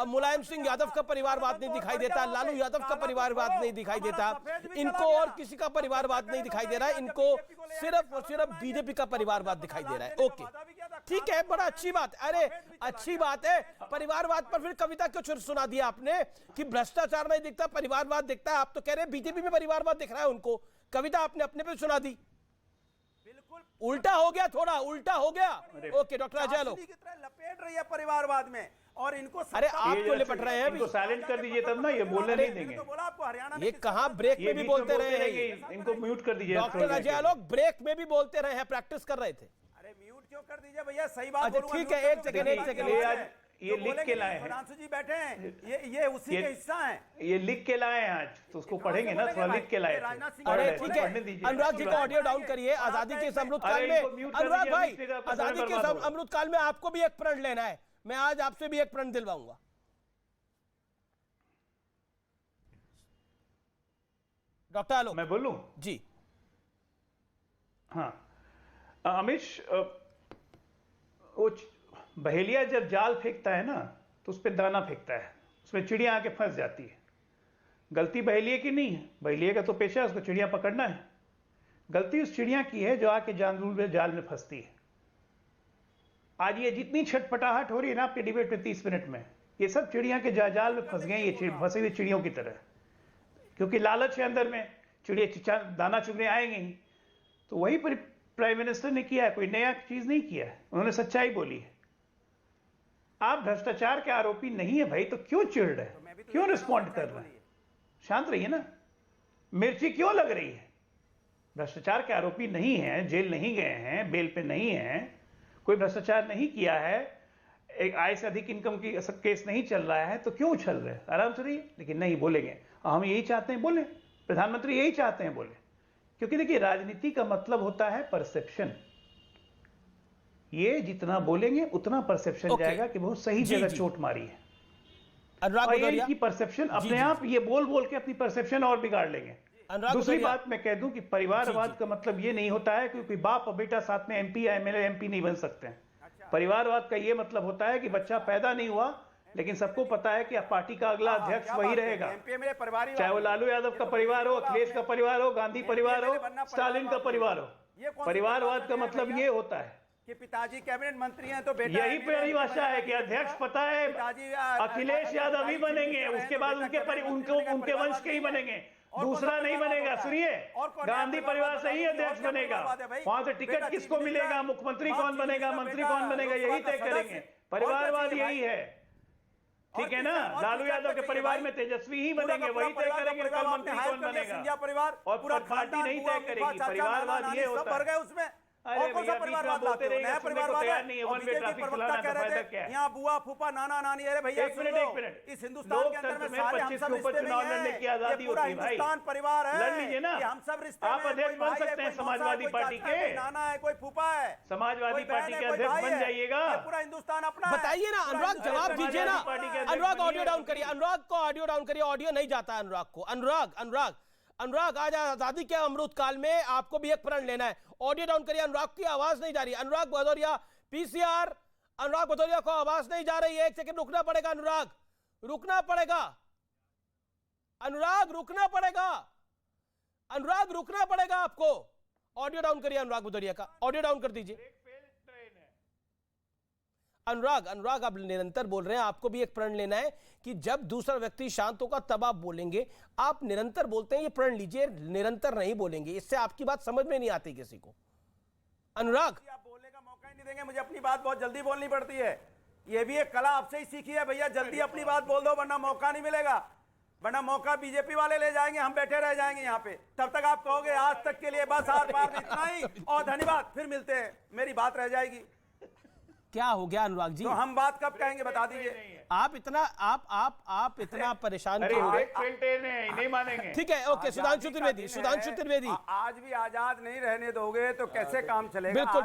मुलायम सिंह यादव का परिवारवाद नहीं दिखाई देता, लालू यादव का परिवारवाद नहीं दिखाई देता, इनको और किसी का परिवारवाद नहीं दिखाई दे रहा है, इनको सिर्फ और सिर्फ बीजेपी का परिवारवाद दिखाई दे रहा है। ओके, ठीक है, बड़ा अच्छी बात। अरे अच्छी बात है। परिवारवाद पर फिर कविता क्यों सुना दिया आपने कि भ्रष्टाचार नहीं दिखता, परिवारवाद दिखता है? आप तो कह रहे हैं बीजेपी में परिवारवाद दिख रहा है उनको। कविता आपने अपने पे सुना दी, बिल्कुल उल्टा हो गया, थोड़ा उल्टा हो गया। ओके, डॉक्टर अजय लोग लपेट रही है परिवारवाद में और इनको, अरे आप क्यों लिपट रहे हैं? इनको साइलेंट कर दीजिए, तब ना ये बोलने नहीं देंगे। तो बोला आपको हरियाणा ये कहां ब्रेक में भी बोलते रहे हैं, इनको म्यूट कर दीजिए। डॉक्टर अजय लोग ब्रेक में भी बोलते रहे हैं, प्रैक्टिस कर रहे थे। अरे म्यूट क्यों कर दीजिए भैया, सही बात बोलूंगा। ठीक है, एक सेकंड। ये लिख के लाए हैं, जी बैठे हैं, ये उसी के हिस्सा हैं। ये लिख के लाए हैं आज, तो उसको पढ़ेंगे ना, थोड़ा लिख के लाए। अरे ठीक है, अनुराग जी का ऑडियो डाउन करिए। आजादी के इस अमृत काल में, अनुराग भाई, आजादी के इस अमृत काल में आपको भी एक प्रण लेना है। मैं आज आपसे भी एक प्रण दिलवाऊंगा। डॉक्टर आलोक, मैं बोलूं जी? हाँ, अमिश, वो बहेलिया जब जाल फेंकता है ना, तो उस पर दाना फेंकता है, उसमें चिड़िया आके फंस जाती है। गलती बहेलिया की नहीं है, बहेलिया का तो पेशा है, उसको चिड़िया पकड़ना है। गलती उस चिड़िया की है जो आके जानबूझ जाल में फंसती है। आज ये जितनी छटपटाहट हो रही है ना आपके डिबेट में 30 मिनट में, ये सब चिड़िया के जाल में फंस गए, ये फंसी हुई चिड़ियों की तरह, क्योंकि लालच है अंदर में, चिड़िया दाना चुगने आएंगे ही। तो वही प्राइम मिनिस्टर ने किया है, कोई नया चीज नहीं किया है, उन्होंने सच्चाई बोली है। आप भ्रष्टाचार के आरोपी नहीं है भाई, तो क्यों चिढ़ रहे, क्यों रिस्पॉन्ड कर रहे हैं? शांत रहिए ना। मिर्ची क्यों लग रही है? भ्रष्टाचार के आरोपी नहीं है, जेल नहीं गए हैं, बेल पे नहीं है, कोई भ्रष्टाचार नहीं किया है, एक आय से अधिक इनकम की केस नहीं चल रहा है, तो क्यों उछल रहे? आराम से रहिए। लेकिन नहीं, बोलेंगे। हम यही चाहते हैं बोले, प्रधानमंत्री यही चाहते हैं बोले, क्योंकि देखिए राजनीति का मतलब होता है परसेप्शन। ये जितना बोलेंगे उतना परसेप्शन जाएगा कि बहुत सही जगह चोट मारी है। और ये इनकी परसेप्शन अपने आप ये बोल बोल के अपनी परसेप्शन और बिगाड़ लेंगे। दूसरी बात मैं कह दूं कि परिवारवाद का मतलब ये नहीं होता है क्योंकि बाप और बेटा साथ में एमपी या एमएलए एमपी नहीं बन सकते हैं। परिवारवाद का ये मतलब होता है कि बच्चा पैदा नहीं हुआ, लेकिन सबको पता है कि अब पार्टी का अगला अध्यक्ष वही रहेगा, मेरे परिवार, चाहे वो लालू यादव का परिवार हो, अखिलेश का परिवार हो, गांधी परिवार हो, स्टालिन का परिवार हो। परिवारवाद का मतलब ये होता है कि पिताजी कैबिनेट मंत्री हैं तो बेटा यही परिभाषा है कि अध्यक्ष पता है अखिलेश यादव ही बनेंगे, उसके बाद उनके वंश के ही बनेंगे, दूसरा नहीं बनेगा। सुनिए, गांधी परिवार से ही अध्यक्ष बनेगा, वहां से टिकट किसको मिलेगा, मुख्यमंत्री कौन बनेगा, मंत्री कौन बनेगा, यही तय करेंगे। परिवारवाद यही है, ठीक है ना। लालू यादव के परिवार में तेजस्वी ही बनेंगे, वही तय करेंगे कल मंत्री कौन बनेगा, और पूरा पार्टी नहीं तय करेगी। परिवारवाद ये होता है। उसमें और कौन सा परिवारवाद लाते हो? नया परिवारवाद नहीं है। वन वे ट्रैफिक चलाना तो फायदा क्या है? यहाँ बुआ फूफा नाना नानी, अरे भैया एक मिनट, इस हिंदुस्तान के अंदर में सारे हम सब रिश्ते चुनाव लड़ने की आजादी होती है भाई, हिंदुस्तान परिवार है, लड़ लीजिए ना। हम सब रिश्ते आप अध्यक्ष बन सकते हैं समाजवादी पार्टी के, नाना है, कोई फूफा है, समाजवादी पार्टी के अध्यक्ष बन जाइएगा। पूरा हिंदुस्तान अपना। बताइए ना अनुराग, जवाब दीजिए ना। अनुराग ऑडियो डाउन करिए, अनुराग को ऑडियो डाउन करिए, ऑडियो नहीं जाता है अनुराग को। अनुराग आज आजादी के अमृत काल में आपको भी एक प्रण लेना है, ऑडियो डाउन करिए। अनुराग की आवाज नहीं जा रही। अनुराग भदौरिया, पीसीआर, अनुराग भदौरिया को आवाज नहीं जा रही है। एक सेकंड रुकना पड़ेगा अनुराग, रुकना पड़ेगा अनुराग, रुकना पड़ेगा अनुराग, रुकना पड़ेगा आपको। ऑडियो डाउन करिए अनुराग भदौरिया का, ऑडियो डाउन कर दीजिए। अनुराग आप निरंतर बोल रहे हैं, आपको भी एक प्रण लेना है कि जब दूसरा व्यक्ति शांत होगा तब आप बोलेंगे। आप निरंतर बोलते हैं, ये प्रण लीजिए, निरंतर नहीं बोलेंगे, इससे आपकी बात समझ में नहीं आती किसी को। अनुराग, आप बोलने का मौका ही नहीं देंगे, मुझे अपनी बात बहुत जल्दी बोलनी पड़ती है। ये भी एक कला आपसे ही सीखी है भैया, जल्दी अपनी बात बोल दो वरना मौका नहीं मिलेगा, वरना मौका बीजेपी वाले ले जाएंगे, हम बैठे रह जाएंगे यहाँ पे। तब तक आप कहोगे आज तक के लिए बस आर पार इतना ही और धन्यवाद, फिर मिलते हैं, मेरी बात रह जाएगी। क्या हो गया अनुराग जी? तो हम बात कब कहेंगे बता दीजिए। आप इतना परेशान क्यों? नहीं मानेंगे। ठीक है, ओके। सुधांशु त्रिवेदी, आज भी आजाद नहीं रहने दोगे तो कैसे काम चलेगा?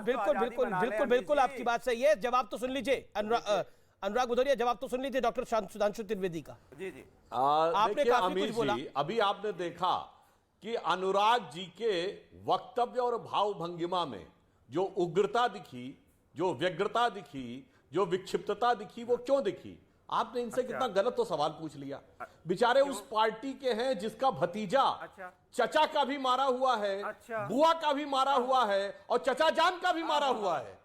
बिल्कुल आपकी बात सही है। जवाब तो सुन लीजिए अनुराग भदौरिया, जवाब तो सुन लीजिए डॉक्टर सुधांशु त्रिवेदी का। जी आपने काफी कुछ बोला। अभी आपने देखा कि अनुराग जी के वक्तव्य और भाव भंगिमा में जो उग्रता दिखी, जो व्यग्रता दिखी, जो विक्षिप्तता दिखी, वो क्यों दिखी? आपने इनसे कितना गलत तो सवाल पूछ लिया। बेचारे उस पार्टी के हैं जिसका भतीजा चचा का भी मारा हुआ है, बुआ का भी मारा हुआ है और चचा जान का भी मारा हुआ है।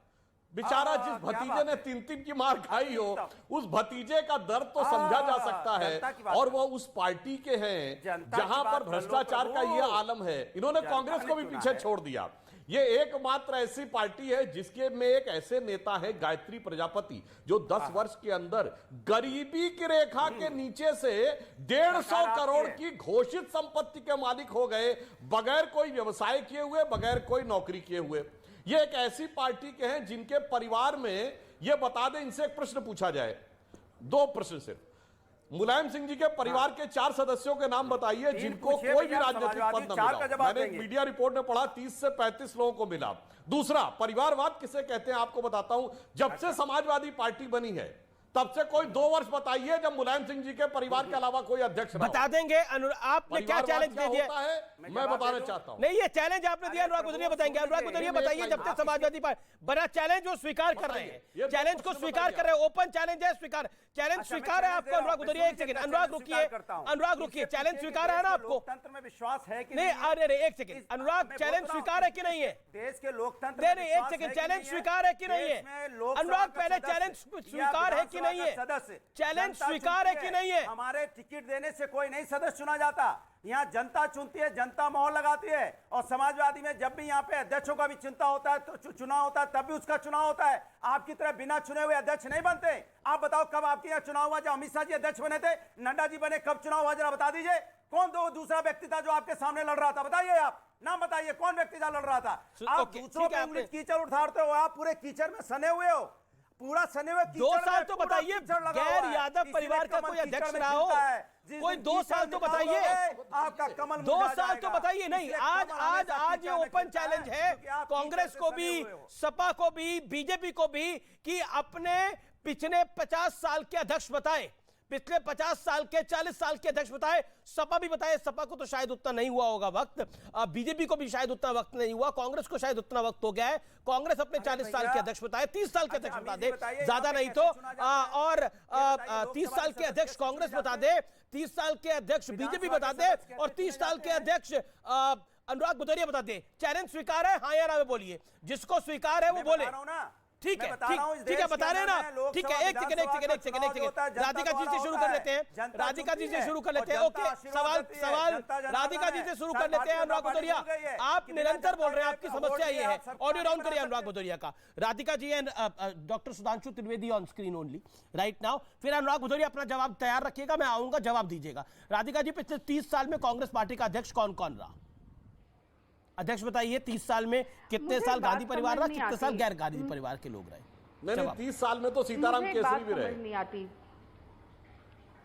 बेचारा जिस भतीजे ने 3-3 की मार खाई हो, उस भतीजे का दर्द तो समझा जा सकता है। और वो उस पार्टी के हैं जहां पर भ्रष्टाचार का ये आलम है। इन्होंने कांग्रेस को भी पीछे छोड़ दिया। ये एकमात्र ऐसी पार्टी है जिसके में एक ऐसे नेता है गायत्री प्रजापति, जो 10 वर्ष के अंदर गरीबी की रेखा के नीचे से 150 करोड़ की घोषित संपत्ति के मालिक हो गए, बगैर कोई व्यवसाय किए हुए, बगैर कोई नौकरी किए हुए। ये एक ऐसी पार्टी के हैं जिनके परिवार में, ये बता दें, इनसे एक प्रश्न पूछा जाए, 2 प्रश्न सिर्फ, मुलायम सिंह जी के परिवार के 4 सदस्यों के नाम बताइए जिनको कोई भी राजनीतिक पद न मिला। मैंने एक मीडिया रिपोर्ट में पढ़ा 30 से 35 लोगों को मिला। दूसरा, परिवारवाद किसे कहते हैं आपको बताता हूं। जब से समाजवादी पार्टी बनी है तब से कोई 2 वर्ष बताइए जब मुलायम सिंह जी के परिवार के अलावा कोई अध्यक्ष बता देंगे। आपने क्या चैलेंज दे दिया है मैं बताना चाहता हूं। नहीं, ये चैलेंज आपने दिया, अनुराग भदौरिया बताएंगे। अनुराग भदौरिया बताइए, जब तक समाजवादी पार्टी बड़ा चैलेंज वो स्वीकार कर रहे हैं, चैलेंज को स्वीकार कर रहे हैं, ओपन चैलेंज है, चैलेंज स्वीकार है आपको। अनुराग भदौरिया, एक सेकंड, अनुराग रुकिए, चैलेंज स्वीकार है ना आपको? लोकतंत्र में विश्वास है कि नहीं? अरे एक सेकंड, अनुराग, चैलेंज स्वीकार है कि नहीं है? देश के लोकतंत्र में एक सेकंड, चैलेंज स्वीकार है कि नहीं है? अनुराग, पहले चैलेंज स्वीकार है कि नहीं है? सदस्य चैलेंज स्वीकार है कि नहीं है? हमारे टिकट देने से कोई नहीं सदस्य चुना जाता, यहाँ जनता चुनती है, जनता मोहर लगाती है। और समाजवादी में जब भी यहाँ पे अध्यक्षों का भी चिंता होता है, तो चुनाव होता है, तब भी उसका चुनाव होता है। आपकी तरह बिना चुने हुए अध्यक्ष नहीं बनते। आप बताओ कब आपके यहाँ चुनाव हुआ? जब अमित शाह जी अध्यक्ष बने थे, नड्डा जी बने, कब चुनाव हुआ? जरा बता दीजिए। कौन दूसरा व्यक्ति था जो आपके सामने लड़ रहा था? बताइए, आप नाम बताइए, कौन व्यक्ति था लड़ रहा था? आप दूसरों पे उंगली कीचड़ उठाते हो, आप पूरे कीचड़ में सने हुए हो, पूरा सने हुए। 2 साल तो बताइए गैर यादव परिवार का कोई अध्यक्ष रहा हो, कोई 2 साल तो बताइए। आपका कमल 2 साल तो बताइए। नहीं, आज ये ओपन चैलेंज है कांग्रेस को भी, सपा को भी, बीजेपी को भी, कि अपने पिछले 50 साल के अध्यक्ष बताए। पिछले 50 साल के 40 साल के अध्यक्ष बताए, सपा भी बताए, सपा को तो शायद उतना नहीं हुआ होगा वक्त, बीजेपी को भी शायद उतना वक्त नहीं हुआ, कांग्रेस को शायद उतना वक्त हो गया है। कांग्रेस अपने 40 साल के अध्यक्ष बताए, 30 साल के अध्यक्ष बता दे, ज्यादा नहीं तो, और 30 साल के अध्यक्ष कांग्रेस बता दे, 30 साल के अध्यक्ष बीजेपी बता दे, और 30 साल के अध्यक्ष अनुराग भदौरिया बता दे। चैलेंज स्वीकार है, हाँ या ना में बोलिए, जिसको स्वीकार है वो बोले। ठीक है, ठीक है, बता रहे हैं ना, ठीक है, एक सेकंड, राधिका जी से शुरू कर लेते हैं, राधिका जी से शुरू कर लेते हैं। ओके, सवाल राधिका जी से शुरू कर लेते हैं। अनुराग भदौरिया, आप निरंतर बोल रहे हैं, आपकी समस्या ये है, ऑडियो डाउन करिए अनुराग भदौरिया का। Radhika ji and doctor Sudhanshu Trivedi on screen only right now. फिर अनुराग भदौरिया अपना जवाब तैयार रखिएगा, मैं आऊंगा, जवाब दीजिएगा। राधिका जी, पिछले 30 साल में कांग्रेस पार्टी का अध्यक्ष कौन कौन रहा? अध्यक्ष बताइए, 30 साल में कितने साल गांधी परिवार रहा, कितने साल गैर गांधी परिवार के लोग रहे? नहीं, 30 साल में तो सीताराम केसरी भी रहे। नहीं आती।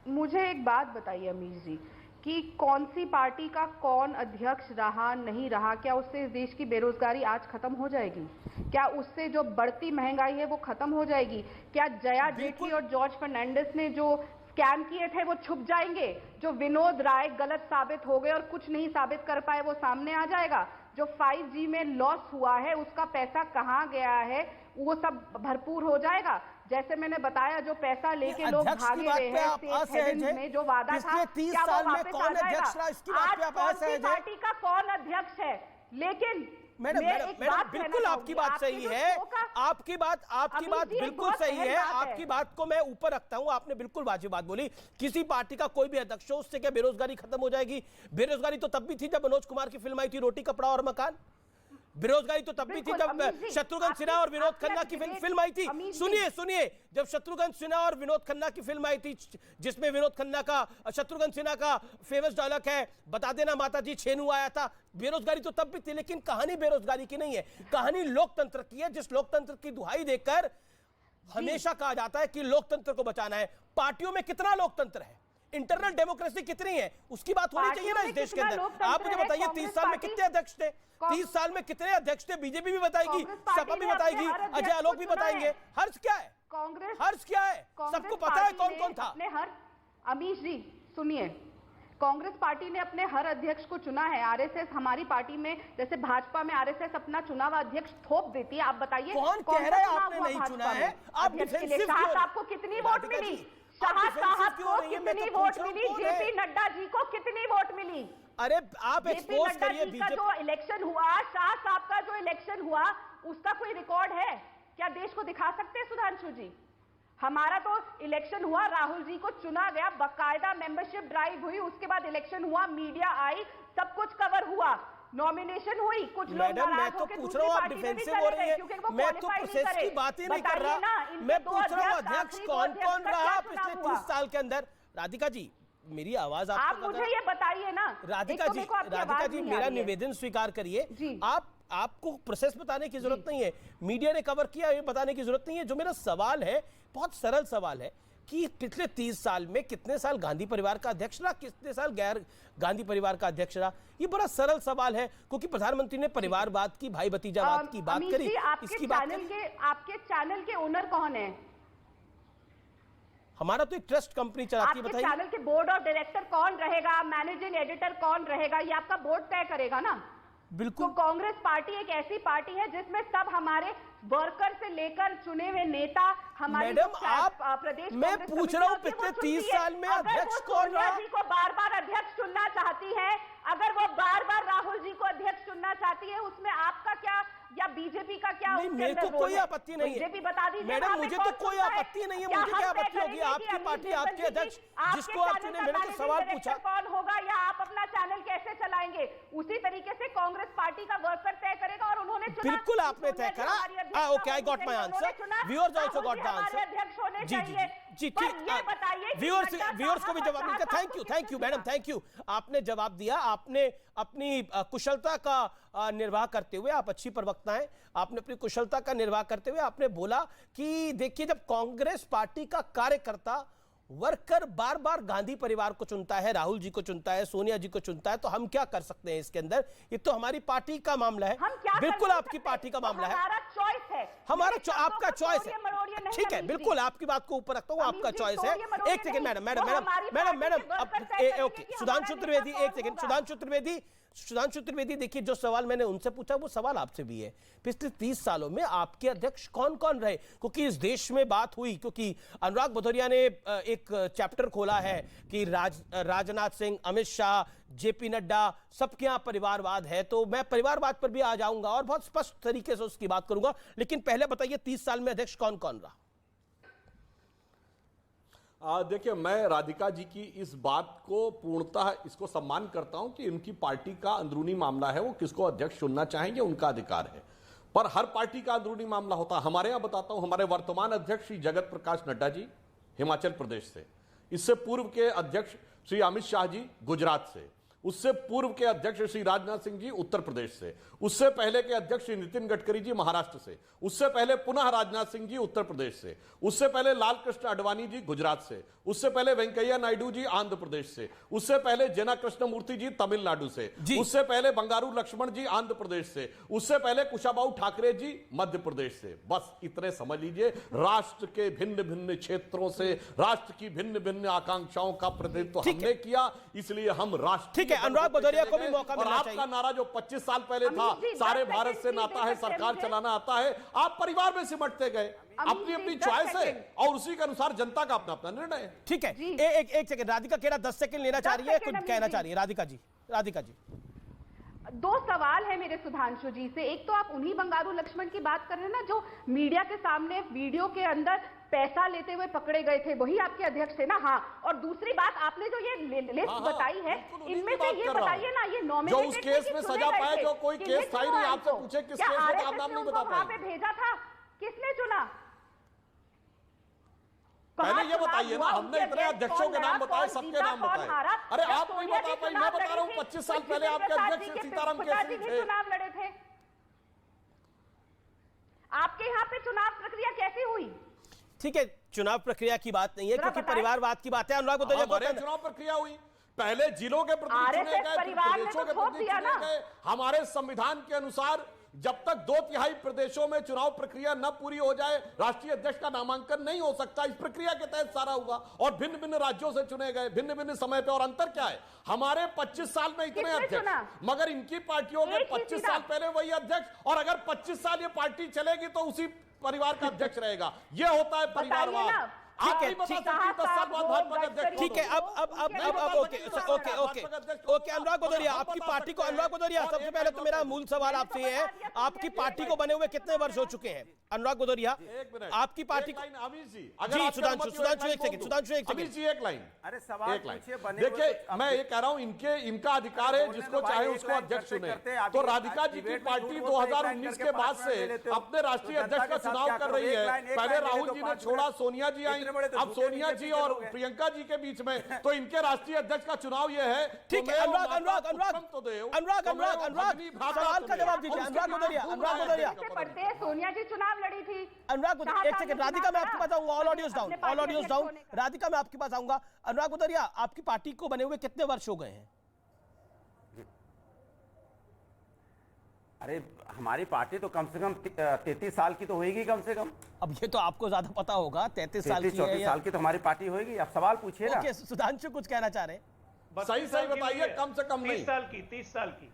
मुझे एक बात बताइए अमीश जी, कि कौन सी पार्टी का कौन अध्यक्ष रहा नहीं रहा, क्या उससे इस देश की बेरोजगारी आज खत्म हो जाएगी? क्या उससे जो बढ़ती महंगाई है वो खत्म हो जाएगी? क्या जया जेटली और जॉर्ज फर्नांडिस ने जो स्कैम किए थे वो छुप जाएंगे? जो विनोद राय गलत साबित हो गए और कुछ नहीं साबित कर पाए वो सामने आ जाएगा? जो 5G में लॉस हुआ है उसका पैसा कहां गया है वो सब भरपूर हो जाएगा? जैसे मैंने बताया, जो पैसा लेके लोग भागे हुए हैं में जो वादा था, क्या वो वापस आ जाएगा? आज कौन सी पार्टी का कौन अध्यक्ष है? लेकिन मैडम बिल्कुल आपकी बात सही है, आपकी बात बिल्कुल सही है, आपकी बात को मैं ऊपर रखता हूं, आपने बिल्कुल वाजिब बात बोली। किसी पार्टी का कोई भी अध्यक्ष हो, उससे क्या बेरोजगारी खत्म हो जाएगी? बेरोजगारी तो तब भी थी जब मनोज कुमार की फिल्म आई थी रोटी कपड़ा और मकान। बेरोजगारी तो तब भी थी जब शत्रुघ्न सिन्हा और विनोद खन्ना की फिल्म आई थी। सुनिए, जब शत्रुघ्न सिन्हा और विनोद खन्ना की फिल्म आई थी, जिसमें शत्रुघ्न सिन्हा का फेमस डायलॉग है, बता देना माता जी छेनू आया था। बेरोजगारी तो तब भी थी, लेकिन कहानी बेरोजगारी की नहीं है, कहानी लोकतंत्र की है, जिस लोकतंत्र की दुहाई देकर हमेशा कहा जाता है कि लोकतंत्र को बचाना है। पार्टियों में कितना लोकतंत्र है, इंटरनल डेमोक्रेसी कितनी है, उसकी बात होनी चाहिए ना इस देश के अंदर। आप मुझे बताइए, 30 साल में कितने अध्यक्ष थे? 30 साल में कितने अध्यक्ष थे? बीजेपी भी बताएगी, सपा भी बताएगी, अजय आलोक भी बताएंगे। हर्ष क्या है? हर्ष क्या है? सबको पता है कौन कौन था। अमीश जी सुनिए, कांग्रेस पार्टी ने अपने हर अध्यक्ष को चुना है। आरएसएस हमारी पार्टी में, जैसे भाजपा में आरएसएस अपना चुनाव अध्यक्ष थोप देती है। आप बताइए कौन कह रहा है आपने नहीं चुना है? आप डिफेंसिव क्यों? आपको कितनी वोट मिली? शाह साहब को कितनी वोट मिली? जेपी नड्डा जी को कितनी वोट मिली? अरे आप एक्सपोज करिए बीजेपी। जो इलेक्शन हुआ, शाह साहब का जो इलेक्शन हुआ, उसका कोई रिकॉर्ड है क्या? देश को दिखा सकते हैं सुधांशु जी? हमारा तो इलेक्शन हुआ, राहुल जी को चुना गया, बकायदा मेंबरशिप ड्राइव हुई, उसके बाद इलेक्शन हुआ, मीडिया आई, सब कुछ कवर हुआ, नॉमिनेशन हुई। कुछ लोग मैं तो पूछ रहा हूँ, आप डिफेंसिव हो रही है। मैं तो प्रोसेस की बात ही नहीं कर रहा, मैं पूछ रहा हूँ अध्यक्ष कौन कौन रहा पिछले 30 साल के अंदर। राधिका जी, मेरी आवाज आप मुझे ये बताइए ना। राधिका जी मेरा निवेदन स्वीकार करिए। आपको प्रोसेस बताने की जरूरत नहीं है, मीडिया ने कवर किया, ये बताने की जरूरत नहीं है। जो मेरा सवाल है, बहुत सरल सवाल है कि पिछले 30 साल में कितने साल गांधी परिवार का अध्यक्ष रहा, कितने साल गैर गांधी परिवार का अध्यक्ष रहा? ये बड़ा सरल सवाल है, क्योंकि प्रधानमंत्री ने परिवारवाद की, भाई भतीजावाद की बात करी। आपके चैनल के ओनर कौन है? हमारा तो एक ट्रस्ट कंपनी चलाती है। बताइए, चैनल के बोर्ड ऑफ डायरेक्टर कौन रहेगा, मैनेजिंग एडिटर कौन रहेगा, ये आपका बोर्ड तय करेगा ना। बिल्कुल। तो कांग्रेस पार्टी एक ऐसी पार्टी है जिसमें सब हमारे वर्कर से लेकर चुने हुए नेता, हमारे मैडम आप प्रदेश, मैं पूछ रहा हूँ पिछले 30 साल में अध्यक्ष कौन रहा? जी को बार-बार अध्यक्ष चुनना चाहती है, अगर वो बार-बार राहुल जी को अध्यक्ष चुनना चाहती है, उसमें आपका क्या या बीजेपी का क्या? नहीं, मेरे को कोई आपत्ति नहीं है। बीजेपी बता दीजिए मैडम, मुझे तो कोई आपत्ति नहीं है। मुझे क्या आपत्ति होगी? आपकी पार्टी, आपके अध्यक्ष जिसको आप चुने, मैंने तो सवाल पूछा कौन होगा या आप अपना चैनल कैसे चलाएंगे, उसी तरीके से कांग्रेस पार्टी का वर्कर तय करेगा। और उन्होंने बिल्कुल आपने तय करा। Okay, I got my answer. Viewers also got the answer. जी ठीक, व्यूअर्स को भी जवाब मिलता। Thank you madam, thank you. आपने जवाब दिया, आपने अपनी कुशलता का निर्वाह करते हुए, आप अच्छी प्रवक्ता हैं, आपने अपनी कुशलता का निर्वाह करते हुए आपने बोला कि देखिए, जब कांग्रेस पार्टी का कार्यकर्ता वर्कर बार बार गांधी परिवार को चुनता है, राहुल जी को चुनता है, सोनिया जी को चुनता है, तो हम क्या कर सकते हैं इसके अंदर? ये तो हमारी पार्टी का मामला है, बिल्कुल आपकी पार्टी का मामला है, हमारा चॉइस है, आपका चॉइस है, ठीक है, बिल्कुल आपकी बात को ऊपर रखता हूं, आपका चॉइस है। एक second madam, okay, Sudhanshu Trivedi, एक सेकंड, सुधांशु त्रिवेदी, देखिए जो सवाल मैंने उनसे पूछा वो सवाल आपसे भी है। पिछले 30 सालों में आपके अध्यक्ष कौन कौन रहे? क्योंकि इस देश में बात हुई, क्योंकि अनुराग भदौरिया ने एक चैप्टर खोला है कि राजनाथ सिंह, अमित शाह, जेपी नड्डा, सबके यहां परिवारवाद है, तो मैं परिवारवाद पर भी आ जाऊंगा और बहुत स्पष्ट तरीके से उसकी बात करूंगा, लेकिन पहले बताइए 30 साल में अध्यक्ष कौन कौन रहा? देखिए, मैं राधिका जी की इस बात को पूर्णतः इसको सम्मान करता हूं कि उनकी पार्टी का अंदरूनी मामला है, वो किसको अध्यक्ष चुनना चाहेंगे उनका अधिकार है, पर हर पार्टी का अंदरूनी मामला होता है। हमारे यहां बताता हूं, हमारे वर्तमान अध्यक्ष श्री जगत प्रकाश नड्डा जी हिमाचल प्रदेश से, इससे पूर्व के अध्यक्ष श्री अमित शाह जी गुजरात से, उससे पूर्व के अध्यक्ष श्री राजनाथ सिंह जी उत्तर प्रदेश से, उससे पहले के अध्यक्ष श्री नितिन गडकरी जी महाराष्ट्र से, उससे पहले पुनः राजनाथ सिंह जी उत्तर प्रदेश से, उससे पहले लाल कृष्ण आडवाणी जी गुजरात से, उससे पहले वेंकैया नायडू जी आंध्र प्रदेश से, उससे पहले जेना कृष्णमूर्ति जी तमिलनाडु से, उससे पहले बंगारू लक्ष्मण जी आंध्र प्रदेश से, उससे पहले कुशाबाऊ ठाकरे जी मध्य प्रदेश से। बस इतने समझ लीजिए, राष्ट्र के भिन्न भिन्न क्षेत्रों से राष्ट्र की भिन्न भिन्न आकांक्षाओं का प्रतिनिधित्व हमने किया, इसलिए हम राष्ट्र अनुराग भदौरिया को भी मौका मिलना चाहिए। आपका नारा जो 25 साल पहले था, सारे भारत से नाता है, सरकार चलाना आता है, आप परिवार में सिमटते गए, अपनी अपनी चॉइस है और उसी के अनुसार जनता का अपना अपना निर्णय है। ठीक है, एक सेकंड, राधिका केड़ा 10 सेकंड लेना चाह रही है, कुछ कहना चाह रही है राधिका जी। दो सवाल है मेरे सुधांशु जी से। एक तो आप उन्हीं बंगारू लक्ष्मण की बात कर रहे हैं ना, जो मीडिया के सामने वीडियो के अंदर पैसा लेते हुए पकड़े गए थे, वही आपके अध्यक्ष थे ना? हाँ। और दूसरी बात, आपने जो ये लिस्ट बताई है, इनमें से ये बताइए ना, ये नॉमिनेटेड जो उस केस में सजा पाए, जो कोई केस था ही नहीं, आपसे पूछे किस केस में, आप नाम नहीं बता पाए। वहां पे भेजा था, किसने चुना? पहले ये बताइए ना, हमने इतने अध्यक्षों के नाम बताए, सबके नाम बताए। अरे आप नहीं बता पाए, मैं बता रहा हूँ 25 साल पहले आपके अध्यक्ष सीताराम केसरी थे, चुनाव लड़े थे। आपके यहाँ पे चुनाव प्रक्रिया कैसी हुई? ठीक है, चुनाव प्रक्रिया की बात नहीं है, क्योंकि परिवारवाद की बात है। अनुराग हमारे चुनाव प्रक्रिया हुई, पहले जिलों के प्रतिनिधि चुने गए, प्रदेशों के प्रतिनिधि चुने गए। हमारे संविधान के अनुसार जब तक 2/3 प्रदेशों में चुनाव प्रक्रिया न पूरी हो जाए, राष्ट्रीय अध्यक्ष का नामांकन नहीं हो सकता। इस प्रक्रिया के तहत सारा हुआ और भिन्न भिन्न राज्यों से चुने गए, भिन्न भिन्न समय पे। और अंतर क्या है, हमारे 25 साल में इतने अध्यक्ष, मगर इनकी पार्टियों में 25 साल पहले वही अध्यक्ष, और अगर 25 साल ये पार्टी चलेगी तो उसी परिवार का अध्यक्ष रहेगा। यह होता है परिवारवाद। ठीक है, ठीक है, अब ओके अनुराग भदौरिया, आपकी पार्टी को, अनुराग भदौरिया, सबसे पहले तो मेरा मूल सवाल आपसे ये है, आपकी पार्टी को बने हुए कितने वर्ष हो चुके हैं? अनुराग भदौरिया, आपकी पार्टी, सुधांशु एक सेकंड, अरे सवाल देखिए, मैं ये कह रहा हूँ, इनका अधिकार है, जिसको चाहे उसको अध्यक्ष चुने। तो राधिका जी की पार्टी 2019 के बाद से अपने राष्ट्रीय अध्यक्ष का चुनाव कर रही है। पहले राहुल जी ने छोड़ा, सोनिया जी आई, अब सोनिया जी और प्रियंका जी के बीच में, तो इनके राष्ट्रीय अध्यक्ष का चुनाव ये है। ठीक है, अनुराग सवाल का जवाब दीजिए। अनुराग भदौरिया, सोनिया जी चुनाव लड़ी थी। अनुराग भदौरिया, एक सेकंड, राधिका मैं आपके पास आऊंगा, ऑल ऑडियोज डाउन, राधिका मैं आपके पास आऊंगा। अनुराग भदौरिया, आपकी पार्टी को बने हुए कितने वर्ष हो गए हैं? अरे हमारी पार्टी तो कम से कम 33 साल की तो होगी कम से कम। अब ये तो आपको ज्यादा पता होगा, 33 साल की, 34 साल की तो हमारी पार्टी होगी। आप सवाल पूछिए ना। ओके, सुधांशु कुछ कहना चाह रहे हैं? सही बताइए, कम से कम नहीं। 30 साल की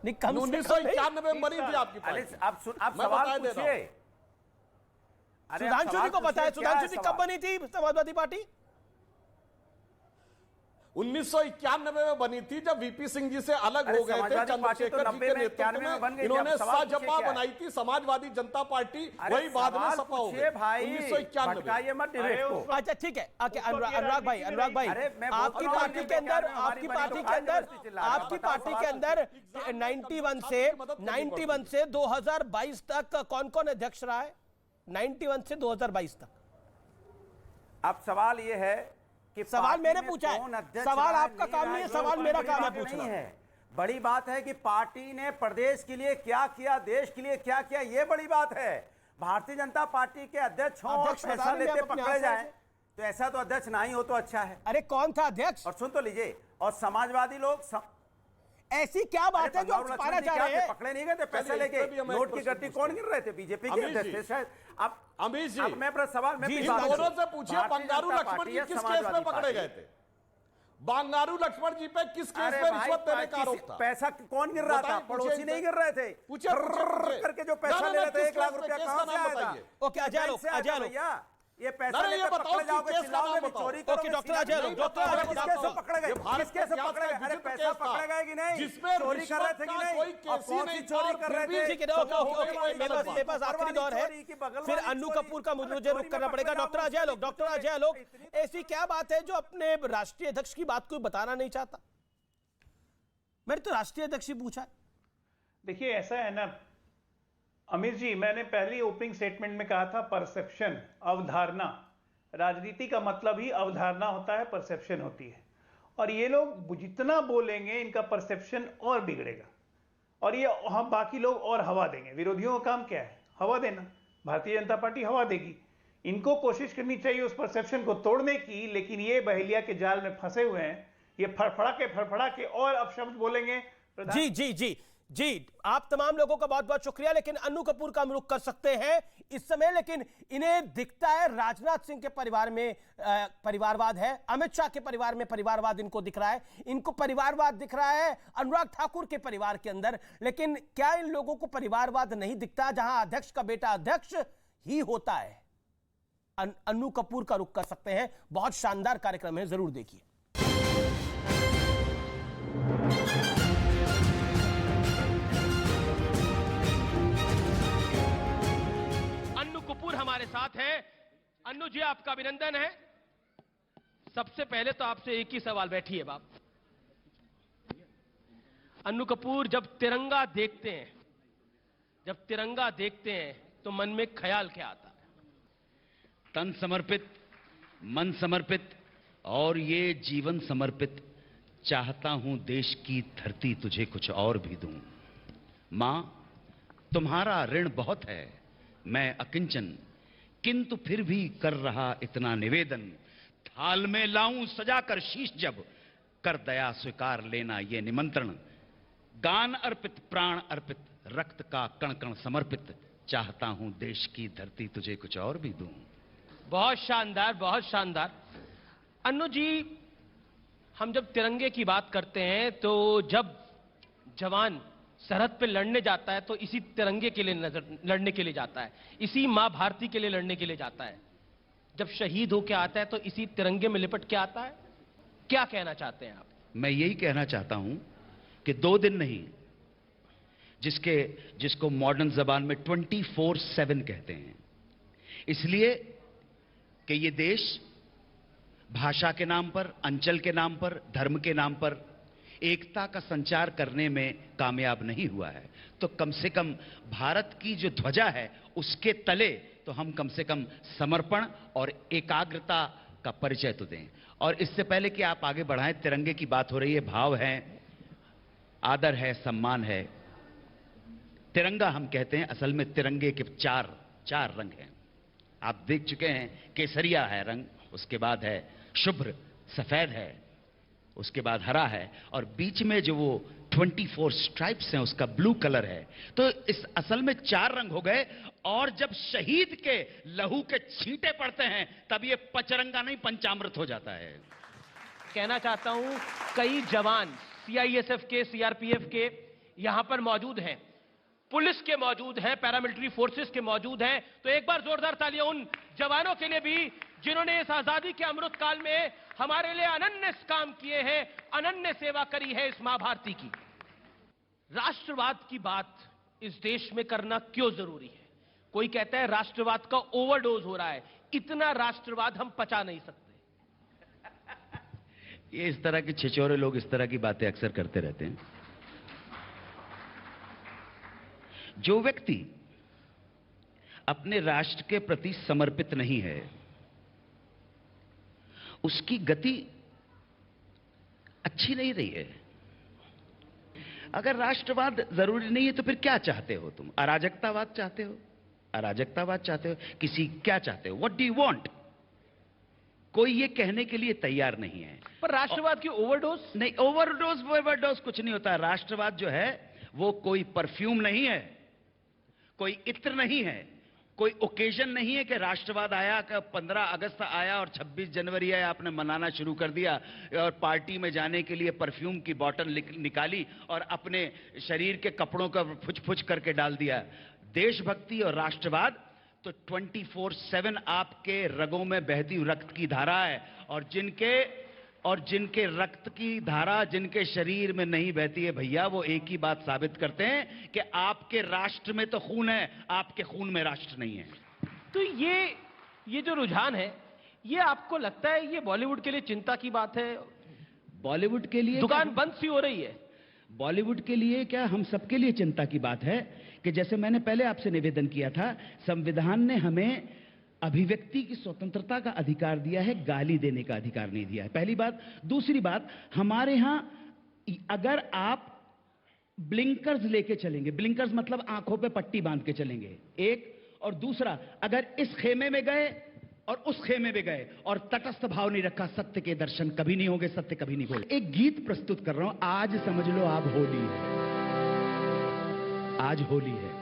नहीं, 1991 में बनी थी आपकी पार्टी। आप सवाल पूछिए। सुधांशु जी को पता है, सुधांशु जी कब बनी थी समाजवादी पार्टी? 1991 में बनी थी, जब वीपी सिंह जी से अलग हो गए थे चंद्रशेखर जी के नेतृत्व में। इन्होंने सपा बनाई थी, समाजवादी जनता पार्टी, वही बाद में सपा हो गई 1991। अच्छा ठीक है, अनुराग भाई, आपकी पार्टी के अंदर 91 से 2022 तक कौन कौन अध्यक्ष रहा है? 91 से 2022 तक। अब सवाल ये है कि सवाल मैंने पूछा है, सवाल आपका काम नहीं है, सवाल मेरा काम है पूछना। है बड़ी बात है कि पार्टी ने प्रदेश के लिए क्या किया, देश के लिए क्या किया, ये बड़ी बात है। भारतीय जनता पार्टी के अध्यक्ष हों और पैसा लेते पकड़े जाए, तो ऐसा तो अध्यक्ष ना ही हो तो अच्छा है। अरे कौन था अध्यक्ष? और सुन तो लीजिए, और समाजवादी लोग ऐसी क्या बात है जो आप छुपाना चाह रहे हैं? पकड़े नहीं गए थे पैसे लेके? नोट की गति कौन गिन रहे थे? बीजेपी के अध्यक्ष थे शायद। अब अमीश जी, मैं अपना सवाल मैं दोनों से पूछिए, बंगारू लक्ष्मण जी किस केस में पकड़े गए थे? बंगारू लक्ष्मण जी पे किस केस में रिश्वत देने का आरोप था? पैसा कौन गिर रहा था? पड़ोसी नहीं गिर रहे थे? पूछे करके जो पैसा ले रहे थे 1 लाख रुपया कहां से आया था? ओके, अजय लोग ये पैसा लेके पकड़े जाओगे, चिल्लाओगे भी, चोरी करोगे। ओके डॉक्टर अजय लोग, डॉक्टर अजय लोग, किसके से पकड़े गए? किसके से पकड़े गए? अरे पैसा पकड़े गए कि नहीं? जिसमें चोरी कर रहे थे कि नहीं? और कौन सी चोरी कर रहे थे? ठीक है, ओके, मेरे पास आखिरी दौर है, फिर अन्नू कपूर का मुझे रुक करना पड़ेगा। डॉक्टर अजय लोग, ऐसी क्या बात है जो अपने राष्ट्रीय अध्यक्ष की बात कोई बताना नहीं चाहता? मैंने तो राष्ट्रीय अध्यक्ष ही पूछा। देखिए ऐसा है ना अमित जी, मैंने पहली ओपनिंग स्टेटमेंट में कहा था परसेप्शन, अवधारणा। राजनीति का मतलब ही अवधारणा होता है, परसेप्शन होती है। और ये लोग जितना बोलेंगे इनका परसेप्शन और बिगड़ेगा, और ये हम बाकी लोग और हवा देंगे। विरोधियों का काम क्या है? हवा देना। भारतीय जनता पार्टी हवा देगी। इनको कोशिश करनी चाहिए उस परसेप्शन को तोड़ने की, लेकिन ये बहेलिया के जाल में फंसे हुए हैं। ये फड़फड़ा के और अपशब्द बोलेंगे। जी, आप तमाम लोगों का बहुत बहुत शुक्रिया। लेकिन अन्नू कपूर का हम रुख कर सकते हैं इस समय, लेकिन इन्हें दिखता है राजनाथ सिंह के परिवार में परिवारवाद है, अमित शाह के परिवार में परिवारवाद इनको दिख रहा है, इनको परिवारवाद दिख रहा है अनुराग ठाकुर के परिवार के अंदर। लेकिन क्या इन लोगों को परिवारवाद नहीं दिखता जहां अध्यक्ष का बेटा अध्यक्ष ही होता है? अन्नू कपूर का रुख कर सकते हैं। बहुत शानदार कार्यक्रम है, जरूर देखिए। हमारे साथ है। अन्नू जी, आपका अभिनंदन है। सबसे पहले तो आपसे एक ही सवाल, बैठिए बाप। अन्नू कपूर, जब तिरंगा देखते हैं तो मन में ख्याल क्या आता है? तन समर्पित, मन समर्पित और ये जीवन समर्पित, चाहता हूं देश की धरती तुझे कुछ और भी दूं। मां, तुम्हारा ऋण बहुत है, मैं अकिंचन, किंतु फिर भी कर रहा इतना निवेदन। थाल में लाऊं सजाकर शीश जब, कर दया स्वीकार लेना ये निमंत्रण। गान अर्पित, प्राण अर्पित, रक्त का कण कण समर्पित, चाहता हूं देश की धरती तुझे कुछ और भी दूं। बहुत शानदार, बहुत शानदार। अन्नू जी, हम जब तिरंगे की बात करते हैं तो जब जवान सरहद पे लड़ने जाता है तो इसी तिरंगे के लिए लड़ने के लिए जाता है, इसी मां भारती के लिए लड़ने के लिए जाता है। जब शहीद होकर आता है तो इसी तिरंगे में लिपट के आता है। क्या कहना चाहते हैं आप? मैं यही कहना चाहता हूं कि 2 दिन नहीं, जिसको मॉडर्न जबान में 24/7 कहते हैं, इसलिए कि ये देश भाषा के नाम पर, अंचल के नाम पर, धर्म के नाम पर एकता का संचार करने में कामयाब नहीं हुआ है। तो कम से कम भारत की जो ध्वजा है उसके तले तो हम कम से कम समर्पण और एकाग्रता का परिचय तो दें। और इससे पहले कि आप आगे बढ़ाएं, तिरंगे की बात हो रही है, भाव है, आदर है, सम्मान है। तिरंगा हम कहते हैं, असल में तिरंगे के चार रंग हैं। आप देख चुके हैं, केसरिया है रंग, उसके बाद है शुभ्र सफेद है, उसके बाद हरा है, और बीच में जो वो 24 स्ट्राइप्स हैं उसका ब्लू कलर है। तो इस असल में 4 रंग हो गए। और जब शहीद के लहू के छींटे पड़ते हैं तब ये पचरंगा नहीं, पंचामृत हो जाता है। कहना चाहता हूं, कई जवान सीआईएसएफ के, सीआरपीएफ के यहां पर मौजूद हैं, पुलिस के मौजूद हैं, पैरामिलिट्री फोर्सेस के मौजूद हैं। तो एक बार जोरदार तालियां उन जवानों के लिए भी जिन्होंने इस आजादी के अमृत काल में हमारे लिए अनन्य काम किए हैं, अनन्य सेवा करी है इस मां भारती की। राष्ट्रवाद की बात इस देश में करना क्यों जरूरी है? कोई कहता है राष्ट्रवाद का ओवरडोज हो रहा है, इतना राष्ट्रवाद हम पचा नहीं सकते। ये इस तरह के छिछोरे लोग इस तरह की बातें अक्सर करते रहते हैं। जो व्यक्ति अपने राष्ट्र के प्रति समर्पित नहीं है, उसकी गति अच्छी नहीं रही है। अगर राष्ट्रवाद जरूरी नहीं है तो फिर क्या चाहते हो तुम? अराजकतावाद चाहते हो? अराजकतावाद चाहते हो? किसी क्या चाहते हो? What do you want? कोई ये कहने के लिए तैयार नहीं है। पर राष्ट्रवाद की ओवरडोज नहीं, ओवरडोज कुछ नहीं होता। राष्ट्रवाद जो है वो कोई परफ्यूम नहीं है, कोई इत्र नहीं है, कोई ओकेजन नहीं है कि राष्ट्रवाद आया, 15 अगस्त आया और 26 जनवरी आया, आपने मनाना शुरू कर दिया और पार्टी में जाने के लिए परफ्यूम की बोतल निकाली और अपने शरीर के कपड़ों का फुच करके डाल दिया। देशभक्ति और राष्ट्रवाद तो 24/7 आपके रगों में बहती रक्त की धारा है, और जिनके रक्त की धारा जिनके शरीर में नहीं बहती है भैया, वो एक ही बात साबित करते हैं कि आपके राष्ट्र में तो खून है, आपके खून में राष्ट्र नहीं है। तो ये जो रुझान है, ये आपको लगता है ये बॉलीवुड के लिए चिंता की बात है? बॉलीवुड के लिए दुकान बंद सी हो रही है। बॉलीवुड के लिए क्या, हम सबके लिए चिंता की बात है कि जैसे मैंने पहले आपसे निवेदन किया था, संविधान ने हमें अभिव्यक्ति की स्वतंत्रता का अधिकार दिया है, गाली देने का अधिकार नहीं दिया है, पहली बात। दूसरी बात, हमारे यहां अगर आप ब्लिंकर्स लेके चलेंगे, ब्लिंकर्स मतलब आंखों पे पट्टी बांध के चलेंगे, एक, और दूसरा, अगर इस खेमे में गए और उस खेमे में गए और तटस्थ भाव नहीं रखा, सत्य के दर्शन कभी नहीं होंगे, सत्य कभी नहीं बोले। एक गीत प्रस्तुत कर रहा हूं, आज समझ लो आप होली है, आज होली है।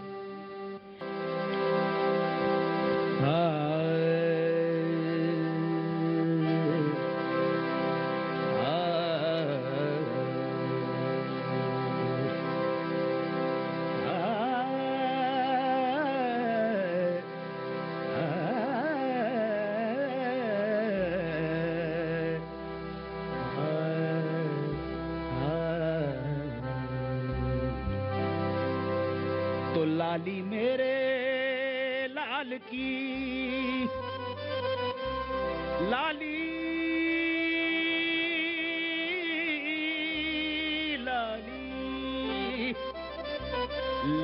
तो लाली मेरे लाल की, लाली लाली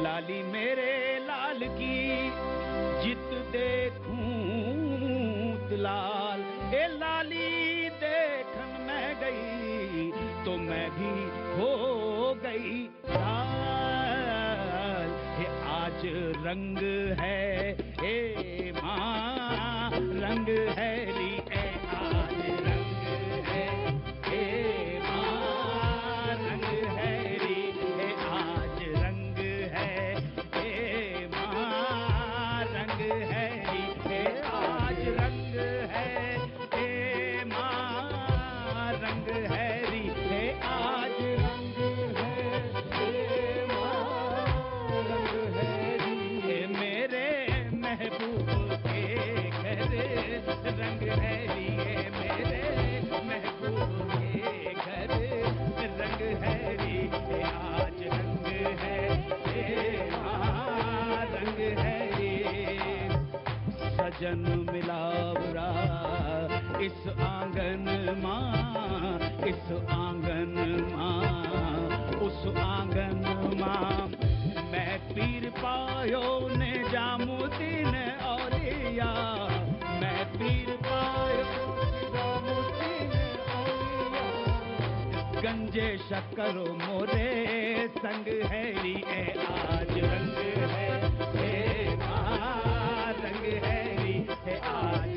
लाली मेरे लाल की, जित देखूं लाल, ए लाली देखन मैं गई तो मैं भी हो गई लाल। आज रंग है ए मां, रंग है री ए, आज रंग है ए मां, रंग है री ए, आज रंग है ए मां, रंग है री ए, आज रंग है ए मां, रंग है री ए, आज रंग है ए मां, रंग है री ए, मेरे महबूब के घर रंग है री ए, मेरे महबूब के घर रंग है री ए, आज रंग है ए मां, रंग है री। सजन मिलावरा इस आंगन मां, इस आंगन मां, उस आंगन मां, मैं पीर पायो ने जामुद्दीन औलिया, मैं पीर पायो जामुद्दीन औलिया, गंजे शक्करो मोरे संग है री ए, आज रंग है ए मां, रंग है री ए, आज